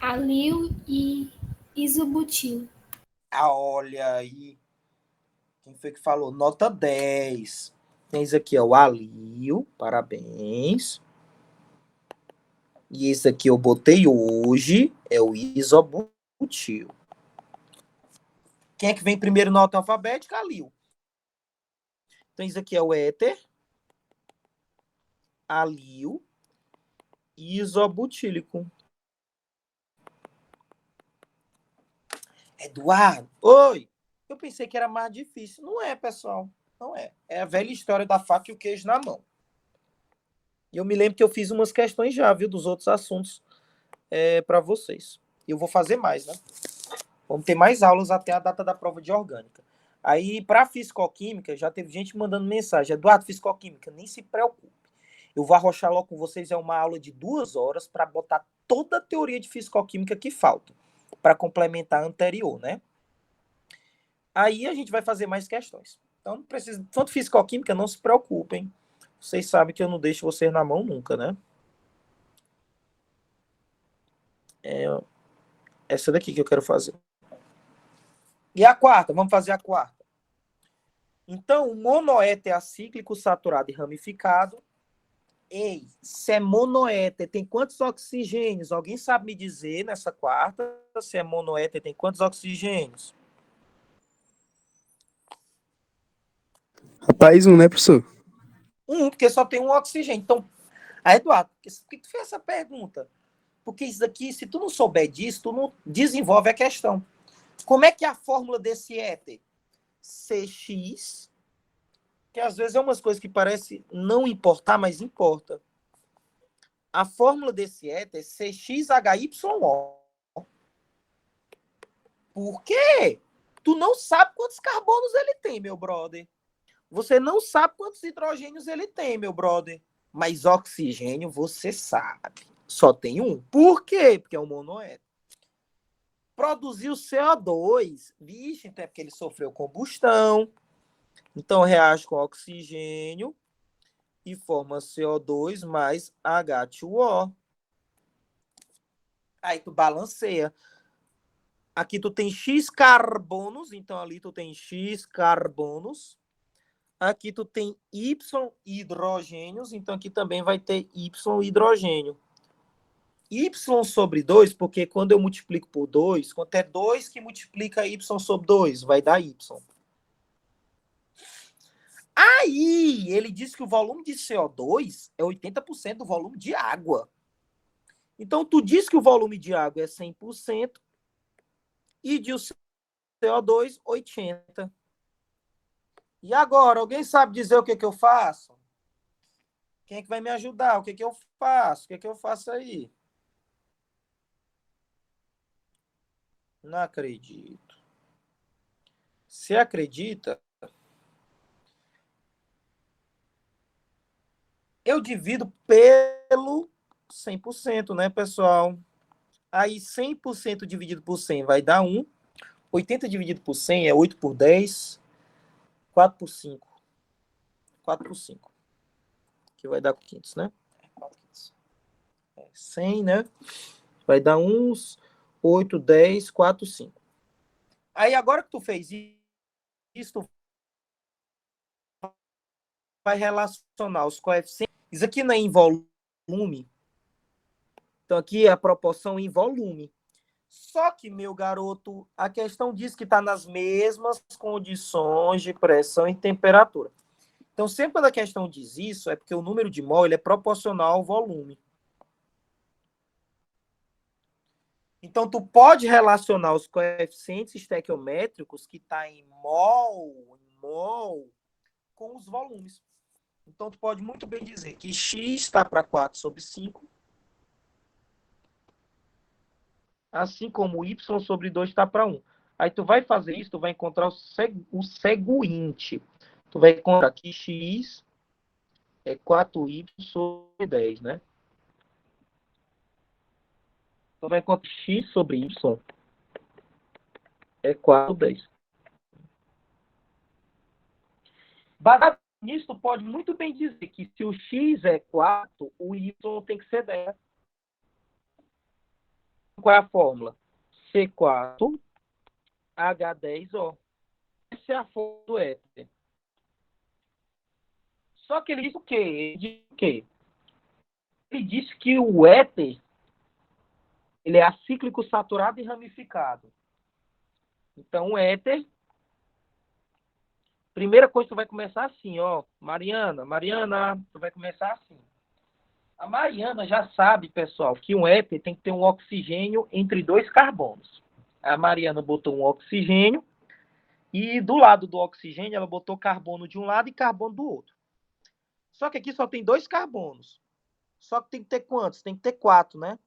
Alil e isobutil. Ah, olha aí. Quem foi que falou? Nota 10. Tens aqui, ó, o alil. Parabéns. E esse aqui eu botei hoje. É o isobutil. Quem é que vem primeiro na ordem alfabética? Alil. Então, isso aqui é o éter. Alil. Isobutílico. Eduardo, oi! Eu pensei que era mais difícil. Não é, pessoal. Não é. É a velha história da faca e o queijo na mão. E eu me lembro que eu fiz umas questões já, viu, dos outros assuntos para vocês. E eu vou fazer mais, né? Vamos ter mais aulas até a data da prova de orgânica. Aí, para fisicoquímica, já teve gente mandando mensagem. Eduardo, fisicoquímica, nem se preocupe. Eu vou arrochar logo com vocês. É uma aula de 2 horas para botar toda a teoria de fisicoquímica que falta, para complementar a anterior, né? Aí a gente vai fazer mais questões. Então, não precisa. Quanto fisicoquímica, não se preocupem. Vocês sabem que eu não deixo vocês na mão nunca, né? É essa daqui que eu quero fazer. E a quarta? Vamos fazer a quarta. Então, o monoéter acíclico saturado e ramificado. Ei, se é monoéter, tem quantos oxigênios? Alguém sabe me dizer nessa quarta? Se é monoéter, tem quantos oxigênios? Rapaz, né, professor? Porque só tem um oxigênio. Então, Eduardo, por que tu fez essa pergunta? Porque isso aqui, se tu não souber disso, tu não desenvolve a questão. Como é que é a fórmula desse éter? CX, que às vezes é umas coisas que parece não importar, mas importa. A fórmula desse éter é CXHYO. Por quê? Tu não sabe quantos carbonos ele tem, meu brother. Você não sabe quantos hidrogênios ele tem, meu brother. Mas oxigênio você sabe. Só tem um. Por quê? Porque é um monoéter. Produziu CO2. Vixe, então é porque ele sofreu combustão. Então reage com oxigênio e forma CO2 mais H2O. Aí tu balanceia. Aqui tu tem X carbonos, então ali tu tem X carbonos. Aqui tu tem Y hidrogênios, então aqui também vai ter Y hidrogênio. Y sobre 2, porque quando eu multiplico por 2, quanto é 2 que multiplica Y sobre 2? Vai dar Y. Aí, ele diz que o volume de CO2 é 80% do volume de água. Então, tu diz que o volume de água é 100% e de CO2, 80%. E agora, alguém sabe dizer o que eu faço? Quem é que vai me ajudar? O que eu faço? O que eu faço aí? Não acredito. Você acredita? Eu divido pelo 100%, né, pessoal? Aí 100% dividido por 100 vai dar 1. 80 dividido por 100 é 8 por 10. 4 por 5. 4 por 5. Que vai dar 500, né? 100, né? Vai dar uns 8, 10, 4, 5. Aí agora que tu fez isso, tu vai relacionar os coeficientes. Isso aqui não é em volume. Então aqui é a proporção em volume. Só que, meu garoto, a questão diz que está nas mesmas condições de pressão e temperatura. Então, sempre quando a questão diz isso, é porque o número de mol ele é proporcional ao volume. Então, tu pode relacionar os coeficientes estequiométricos que está em mol, com os volumes. Então, tu pode muito bem dizer que x está para 4 sobre 5, assim como y sobre 2 está para 1. Aí tu vai fazer isso, tu vai encontrar o seguinte. Tu vai encontrar que x é 4y sobre 10, né? Tu vai encontrar x sobre y é 4 sobre 10. Baseado nisso, tu pode muito bem dizer que se o x é 4, o y tem que ser 10. Qual é a fórmula? C4 H10O. Essa é a fórmula do éter. Só que ele diz o quê? Ele diz que o éter ele é acíclico, saturado e ramificado. Então, o éter, primeira coisa, tu vai começar assim, ó. Mariana, tu vai começar assim. A Mariana já sabe, pessoal, que um éter tem que ter um oxigênio entre 2 carbonos. A Mariana botou um oxigênio e do lado do oxigênio ela botou carbono de um lado e carbono do outro. Só que aqui só tem 2 carbonos. Só que tem que ter quantos? Tem que ter 4, né?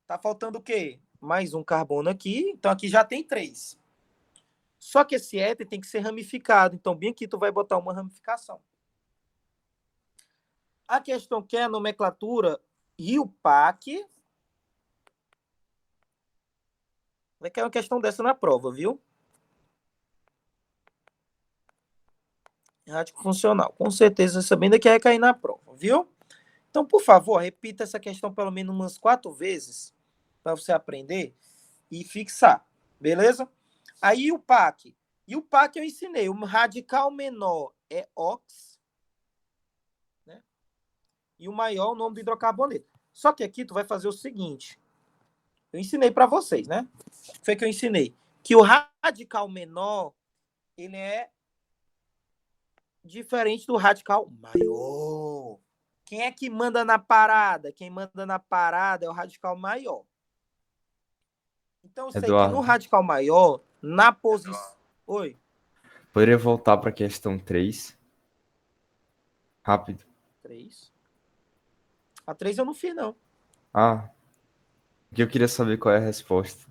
Tá faltando o quê? Mais um carbono aqui. Então aqui já tem 3. Só que esse éter tem que ser ramificado. Então bem aqui tu vai botar uma ramificação. A questão que é a nomenclatura RIUPAC. Vai cair uma questão dessa na prova, viu? Rádico funcional. Com certeza, sabendo que vai cair na prova, viu? Então, por favor, repita essa questão pelo menos umas 4 vezes para você aprender e fixar, beleza? Aí o PAC. E o PAC eu ensinei. O radical menor é ox, né? E o maior o nome do hidrocarboneto. Só que aqui tu vai fazer o seguinte. Eu ensinei para vocês, né? Foi que eu ensinei. Que o radical menor, ele é diferente do radical maior. Quem é que manda na parada? Quem manda na parada é o radical maior. Então, eu sei que no Eduardo, radical maior, na posição... Oi? poderia voltar para a questão 3? Rápido. 3. A 3 eu não fiz, não. Ah, que eu queria saber qual é a resposta.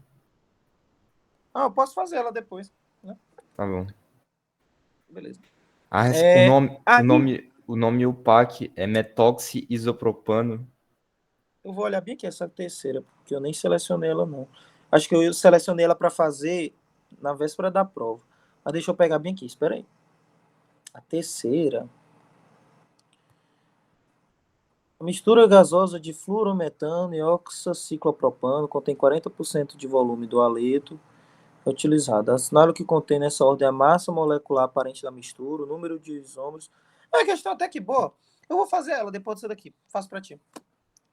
Ah, eu posso fazer ela depois, né? Tá bom. Beleza. O nome UPAC é metoxiisopropano. Eu vou olhar bem aqui essa terceira, porque eu nem selecionei ela, não. Acho que eu selecionei ela para fazer na véspera da prova. Mas deixa eu pegar bem aqui, espera aí. A terceira. A mistura gasosa de fluorometano e oxaciclopropano contém 40% de volume do haleto utilizado. Assinala que contém nessa ordem a massa molecular aparente da mistura, o número de isômeros. É uma questão até que boa. Eu vou fazer ela depois disso daqui. Faço para ti.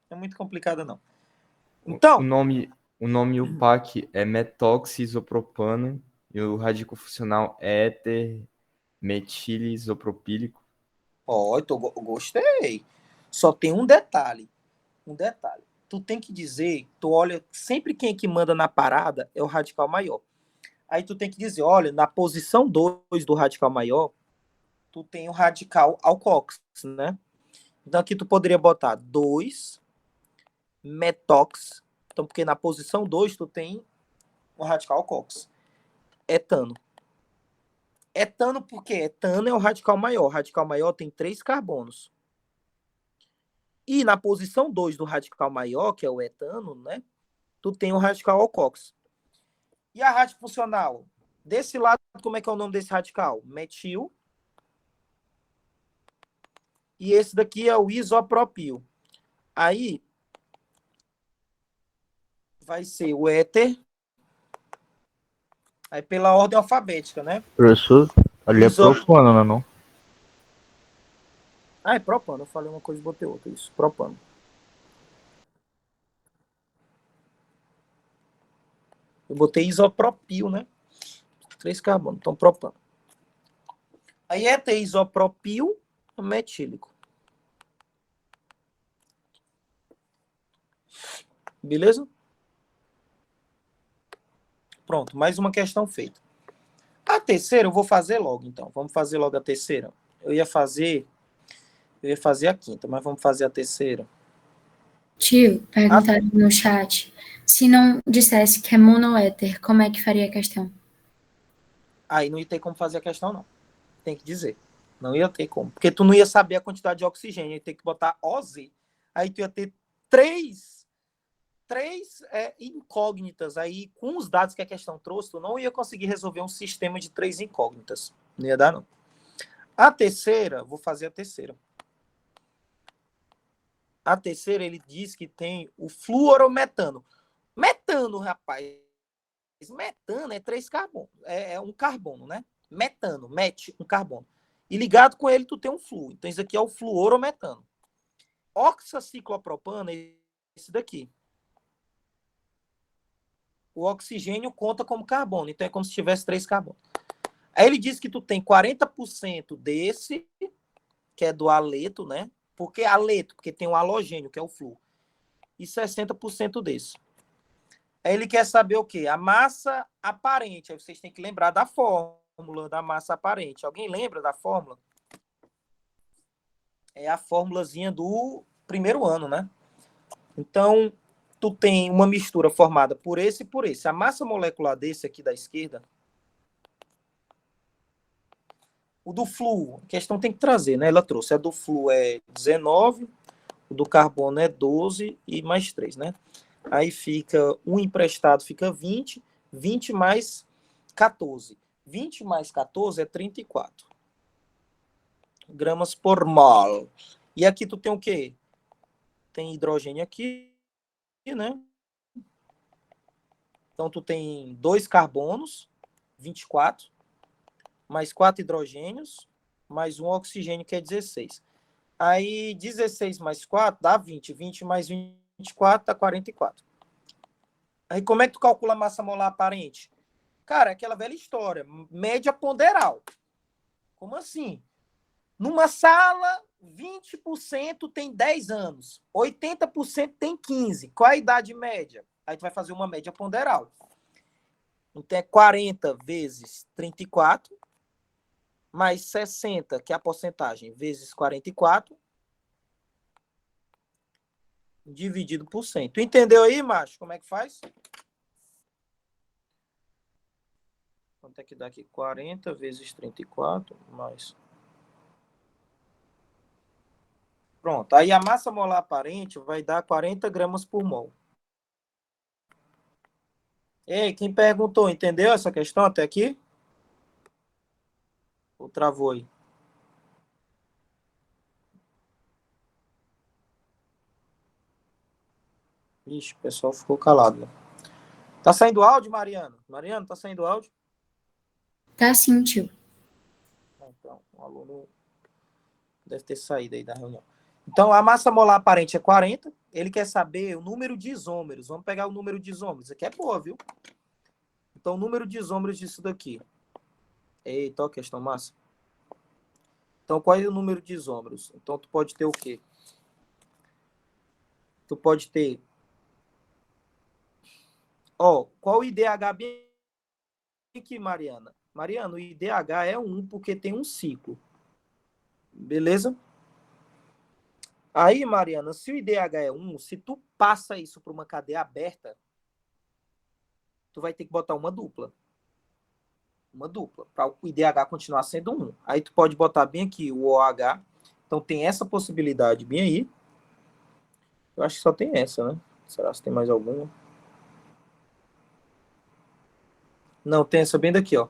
Não é muito complicada, não. Então, O nome UPAC é metoxiisopropano e o radículo funcional é éter-metilisopropílico. ó, gostei. Só tem um detalhe. Um detalhe. Tu tem que dizer, tu olha, sempre quem é que manda na parada é o radical maior. Aí tu tem que dizer, olha, na posição 2 do radical maior, tu tem o radical alcox, né? Então aqui tu poderia botar 2 metox. Então, porque na posição 2 tu tem o radical alcox. Etano. Etano porque etano é o radical maior. O radical maior tem 3 carbonos. E na posição 2 do radical maior, que é o etano, né? Tu tem o radical alcox. E a rádio funcional? Desse lado, como é que é o nome desse radical? Metil. E esse daqui é o isopropil. Aí vai ser o éter. Aí pela ordem alfabética, né? Professor, ali é propano, não é não? Ah, é propano. Eu falei uma coisa e botei outra. Isso, propano. Eu botei isopropil, né? 3 carbonos. Então, propano. Aí éter isopropil metílico. Beleza? Pronto, mais uma questão feita. A terceira eu vou fazer logo, então. Vamos fazer logo a terceira. Eu ia fazer a quinta, mas vamos fazer a terceira. Tio, perguntaram no chat. Se não dissesse que é monoéter, como é que faria a questão? Aí não ia ter como fazer a questão, não. Tem que dizer. Não ia ter como. Porque tu não ia saber a quantidade de oxigênio. Ia ter que botar OZ. Aí tu ia ter três incógnitas. Aí, com os dados que a questão trouxe, tu não ia conseguir resolver um sistema de 3 incógnitas. Não ia dar, não. A terceira, vou fazer a terceira. A terceira, ele diz que tem o fluorometano. Metano, rapaz. Metano é 3 carbonos. É um carbono, né? Metano, um carbono. E ligado com ele, tu tem um fluo. Então, isso aqui é o fluorometano. Oxaciclopropano é esse daqui. O oxigênio conta como carbono. Então, é como se tivesse 3 carbonos. Aí ele diz que tu tem 40% desse, que é do haleto, né? Por que haleto? Porque tem o halogênio, que é o flúor. E 60% desse. Aí ele quer saber o quê? A massa aparente. Aí vocês têm que lembrar da fórmula da massa aparente. Alguém lembra da fórmula? É a fórmulazinha do primeiro ano, né? Então, tu tem uma mistura formada por esse e por esse. A massa molecular desse aqui da esquerda, o do flúor, a questão tem que trazer, né? Ela trouxe. A do flúor é 19, o do carbono é 12 e mais 3, né? Aí fica, um emprestado fica 20, 20 mais 14. 20 mais 14 é 34 gramas por mol. E aqui tu tem o quê? Tem hidrogênio aqui, né? Então tu tem 2 carbonos, 24, mais 4 hidrogênios, mais um oxigênio, que é 16. Aí 16 mais 4 dá 20. 20 mais 24 dá 44. Aí como é que tu calcula a massa molar aparente? Cara, é aquela velha história. Média ponderal. Como assim? Numa sala, 20% tem 10 anos. 80% tem 15. Qual é a idade média? Aí tu vai fazer uma média ponderal. Então é 40 vezes 34, mais 60, que é a porcentagem, vezes 44, dividido por 100. Tu entendeu aí, macho, como é que faz? Quanto é que dá aqui? 40 vezes 34, mais... Pronto. Aí a massa molar aparente vai dar 40 gramas por mol. Ei, quem perguntou, entendeu essa questão até aqui? Ou travou aí? Ixi, o pessoal ficou calado, né? Tá saindo áudio, Mariana? Mariana, tá saindo áudio? Tá sim, tio. Então, o aluno deve ter saído aí da reunião. Então, a massa molar aparente é 40. Ele quer saber o número de isômeros. Vamos pegar o número de isômeros. Isso aqui é boa, viu? Então, o número de isômeros disso daqui. Eita, ó, questão massa. Então, qual é o número de isômeros? Então, tu pode ter o quê? Tu pode ter... Ó, qual o IDH bem aqui, Mariana? Mariana, o IDH é 1 porque tem um ciclo. Beleza? Aí, Mariana, se o IDH é 1, se tu passa isso para uma cadeia aberta, tu vai ter que botar uma dupla. Uma dupla, para o IDH continuar sendo 1. Aí tu pode botar bem aqui o OH. Então tem essa possibilidade bem aí. Eu acho que só tem essa, né? Será que tem mais alguma? Não, tem essa bem daqui, ó.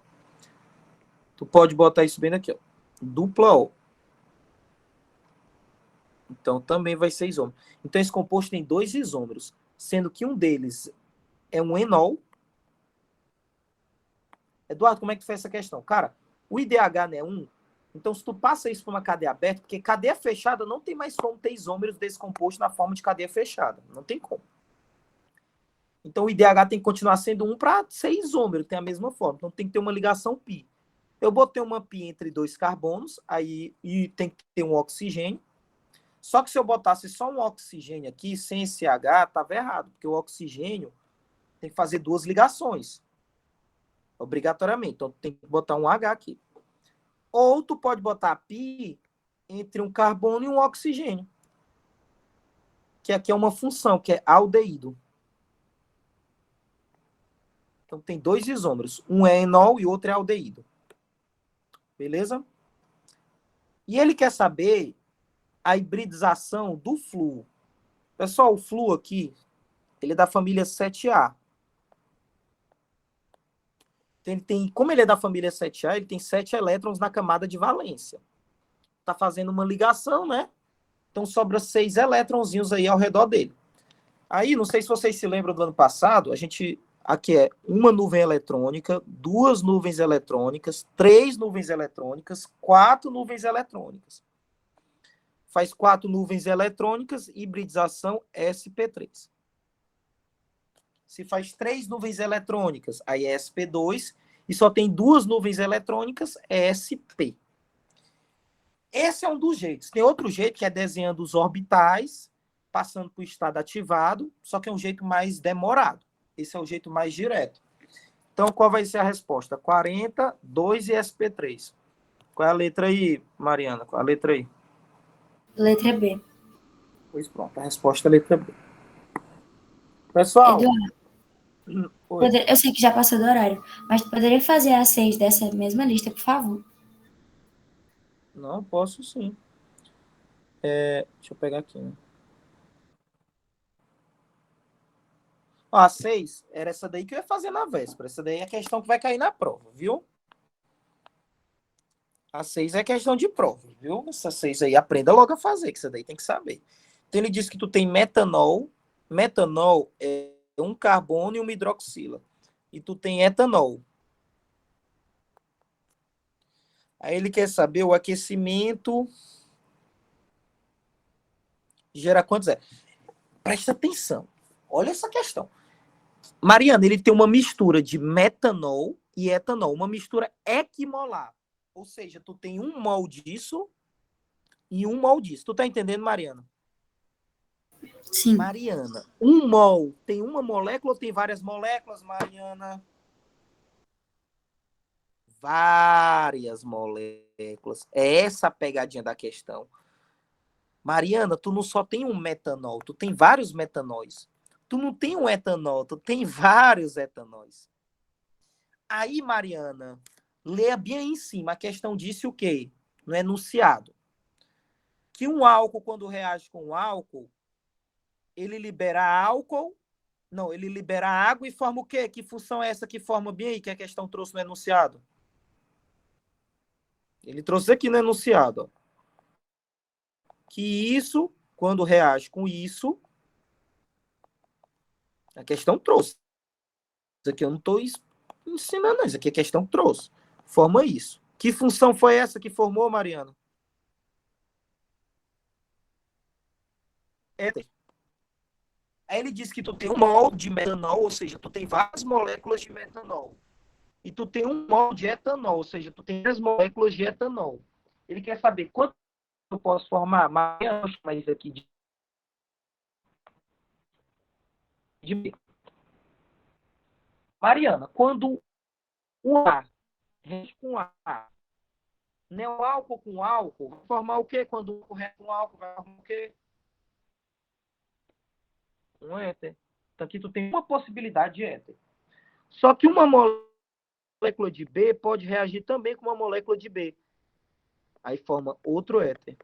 Tu pode botar isso bem daqui, ó. Dupla O. Então, também vai ser isômero. Então, esse composto tem 2 isômeros, sendo que um deles é um enol. Eduardo, como é que tu fez essa questão? Cara, o IDH não é 1, então se tu passa isso para uma cadeia aberta, porque cadeia fechada não tem mais como ter isômeros desse composto na forma de cadeia fechada. Não tem como. Então, o IDH tem que continuar sendo 1 para ser isômero, tem a mesma forma. Então, tem que ter uma ligação pi. Eu botei uma pi entre 2 carbonos, aí e tem que ter um oxigênio. Só que se eu botasse só um oxigênio aqui, sem esse H, estava errado, porque o oxigênio tem que fazer 2 ligações, obrigatoriamente. Então, tem que botar um H aqui. Ou tu pode botar pi entre um carbono e um oxigênio, que aqui é uma função, que é aldeído. Então, tem 2 isômeros. Um é enol e o outro é aldeído. Beleza? E ele quer saber a hibridização do flúor. Pessoal, o flúor aqui, ele é da família 7A. Então, como ele é da família 7A, ele tem 7 elétrons na camada de valência. Tá fazendo uma ligação, né? Então, sobra 6 elétronzinhos aí ao redor dele. Aí, não sei se vocês se lembram do ano passado, a gente... Aqui é uma nuvem eletrônica, 2 nuvens eletrônicas, 3 nuvens eletrônicas, 4 nuvens eletrônicas. Faz 4 nuvens eletrônicas, hibridização sp3. Se faz 3 nuvens eletrônicas, aí é sp2, e só tem 2 nuvens eletrônicas, é sp. Esse é um dos jeitos. Tem outro jeito, que é desenhando os orbitais, passando para o estado ativado, só que é um jeito mais demorado. Esse é o jeito mais direto. Então, qual vai ser a resposta? 40, 2 e sp3. Qual é a letra aí, Mariana? Qual é a letra aí? Letra B. Pois pronto, a resposta é a letra B. Pessoal, Eduardo, eu sei que já passou do horário, mas tu poderia fazer a 6 dessa mesma lista, por favor? não, posso sim. Deixa eu pegar aqui, né? Ó, a 6 era essa daí que eu ia fazer na véspera. Essa daí é a questão que vai cair na prova, viu? A 6 é questão de prova, viu? Essa 6 aí, aprenda logo a fazer, que essa daí tem que saber. Então, ele diz que tu tem metanol. Metanol é um carbono e uma hidroxila. E tu tem etanol. Aí ele quer saber o aquecimento. Gera quantos é? Presta atenção. Olha essa questão. Mariana, ele tem uma mistura de metanol e etanol. Uma mistura equimolar. Ou seja, tu tem 1 mol disso e 1 mol disso. Tu tá entendendo, Mariana? Sim. Mariana, 1 mol tem uma molécula ou tem várias moléculas, Mariana? Várias moléculas. É essa a pegadinha da questão. Mariana, tu não só tem um metanol, tu tem vários metanóis. Tu não tem um etanol, tu tem vários etanóis. Aí, Mariana, leia bem aí em cima. A questão disse o quê? No enunciado. Que um álcool, quando reage com um álcool, ele libera álcool. Não, ele libera água e forma o quê? Que função é essa que forma bem aí, que a questão trouxe no enunciado? Ele trouxe aqui no enunciado, ó, que isso, quando reage com isso, a questão trouxe. Isso aqui eu não estou ensinando, não. Isso aqui a questão trouxe. Forma isso. Que função foi essa que formou, Mariana? Éter. Aí ele diz que tu tem um mol de metanol, ou seja, tu tem várias moléculas de metanol. E tu tem um mol de etanol, ou seja, tu tem várias moléculas de etanol. Ele quer saber quanto eu posso formar. Mariana, vou chamar isso aqui de... Mariana, quando o A reage com A, né, o álcool com álcool, vai formar o quê? Quando o reage com álcool, vai formar o quê? Um éter. Então aqui tu tem uma possibilidade de éter. Só que uma molécula de B pode reagir também com uma molécula de B. Aí forma outro éter.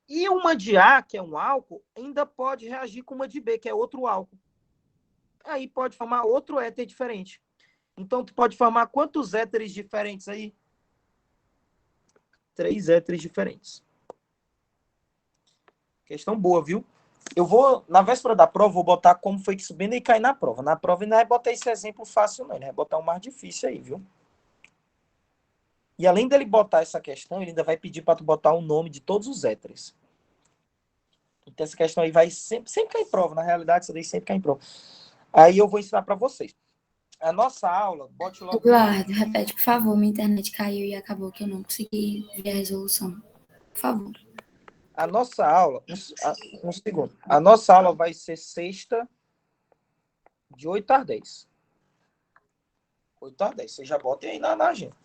E uma de A, que é um álcool, ainda pode reagir com uma de B, que é outro álcool. Aí pode formar outro éter diferente. Então tu pode formar quantos éteres diferentes aí? 3 éteres diferentes. Questão boa, viu? Eu vou, na véspera da prova, vou botar como foi que subindo e cair na prova. Na prova ainda vai botar esse exemplo fácil, não. Ele vai botar um mais difícil aí, viu? E além dele botar essa questão, ele ainda vai pedir para tu botar o nome de todos os éteres. Então essa questão aí vai sempre cair em prova. Na realidade, isso daí sempre cai em prova. Aí eu vou ensinar para vocês. A nossa aula, bote logo... Eduardo, repete, por favor. Minha internet caiu e acabou que eu não consegui ver a resolução. Por favor. A nossa aula... Um segundo. A nossa aula vai ser sexta, de 8 às 10. 8 às 10. Você já bota aí na agenda.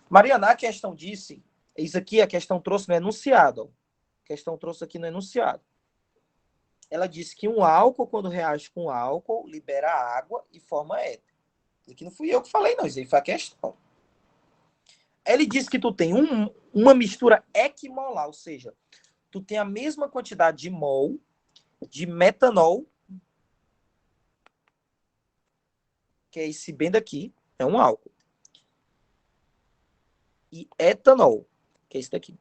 Mariana, a questão disse... Isso aqui a questão trouxe no enunciado. Ó. A questão trouxe aqui no enunciado. Ela disse que um álcool, quando reage com álcool, libera água e forma éter. Isso aqui não fui eu que falei, não. Isso aí foi a questão. Ele disse que tu tem uma mistura equimolar, ou seja, tu tem a mesma quantidade de mol de metanol, que é esse bem daqui, é um álcool, e etanol, que é esse daqui.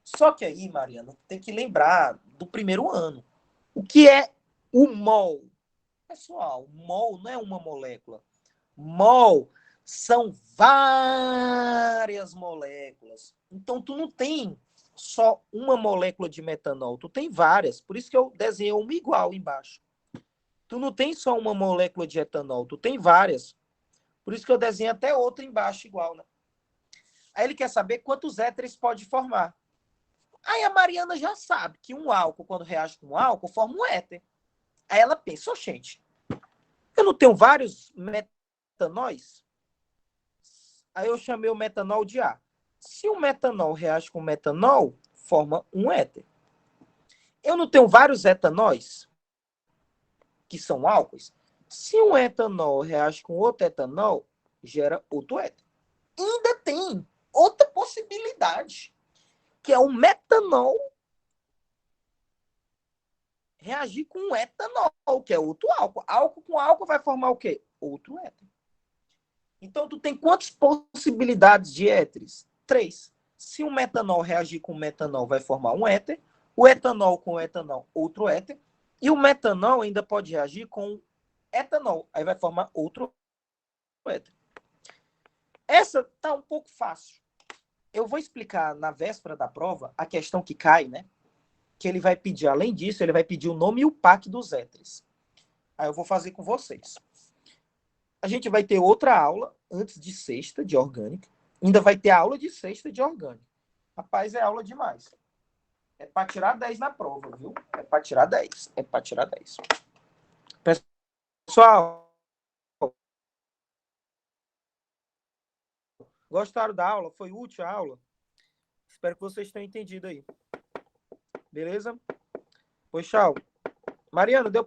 Só que aí, Mariana, tem que lembrar do primeiro ano. O que é o mol? Pessoal, mol não é uma molécula. Mol são várias moléculas. Então, tu não tem só uma molécula de metanol, tu tem várias. Por isso que eu desenhei uma igual embaixo. Tu não tem só uma molécula de etanol, tu tem várias. Por isso que eu desenhei até outra embaixo igual, né? Aí ele quer saber quantos éteres pode formar. Aí a Mariana já sabe que um álcool, quando reage com um álcool, forma um éter. Aí ela pensa, gente, eu não tenho vários metanóis? Aí eu chamei o metanol de A. Se o metanol reage com metanol, forma um éter. Eu não tenho vários etanóis, que são álcoois? Se um etanol reage com outro etanol, gera outro éter. Ainda tem outra possibilidade, que é o metanol reagir com um etanol, que é outro álcool. Álcool com álcool vai formar o quê? Outro éter. Então, tu tem quantas possibilidades de éteres? 3. Se um metanol reagir com metanol, vai formar um éter. O etanol com etanol, outro éter. E o metanol ainda pode reagir com etanol. Aí vai formar outro éter. Essa tá um pouco fácil. Eu vou explicar na véspera da prova a questão que cai, né? Que ele vai pedir, além disso, ele vai pedir o nome e o PAC dos éteres. Aí eu vou fazer com vocês. A gente vai ter outra aula antes de sexta, de orgânica. Ainda vai ter aula de sexta de orgânica. Rapaz, é aula demais. É para tirar 10 na prova, viu? É para tirar 10. É para tirar 10. Pessoal, gostaram da aula? Foi útil a aula? Espero que vocês tenham entendido aí. Beleza? Pois tchau. Mariana, deu para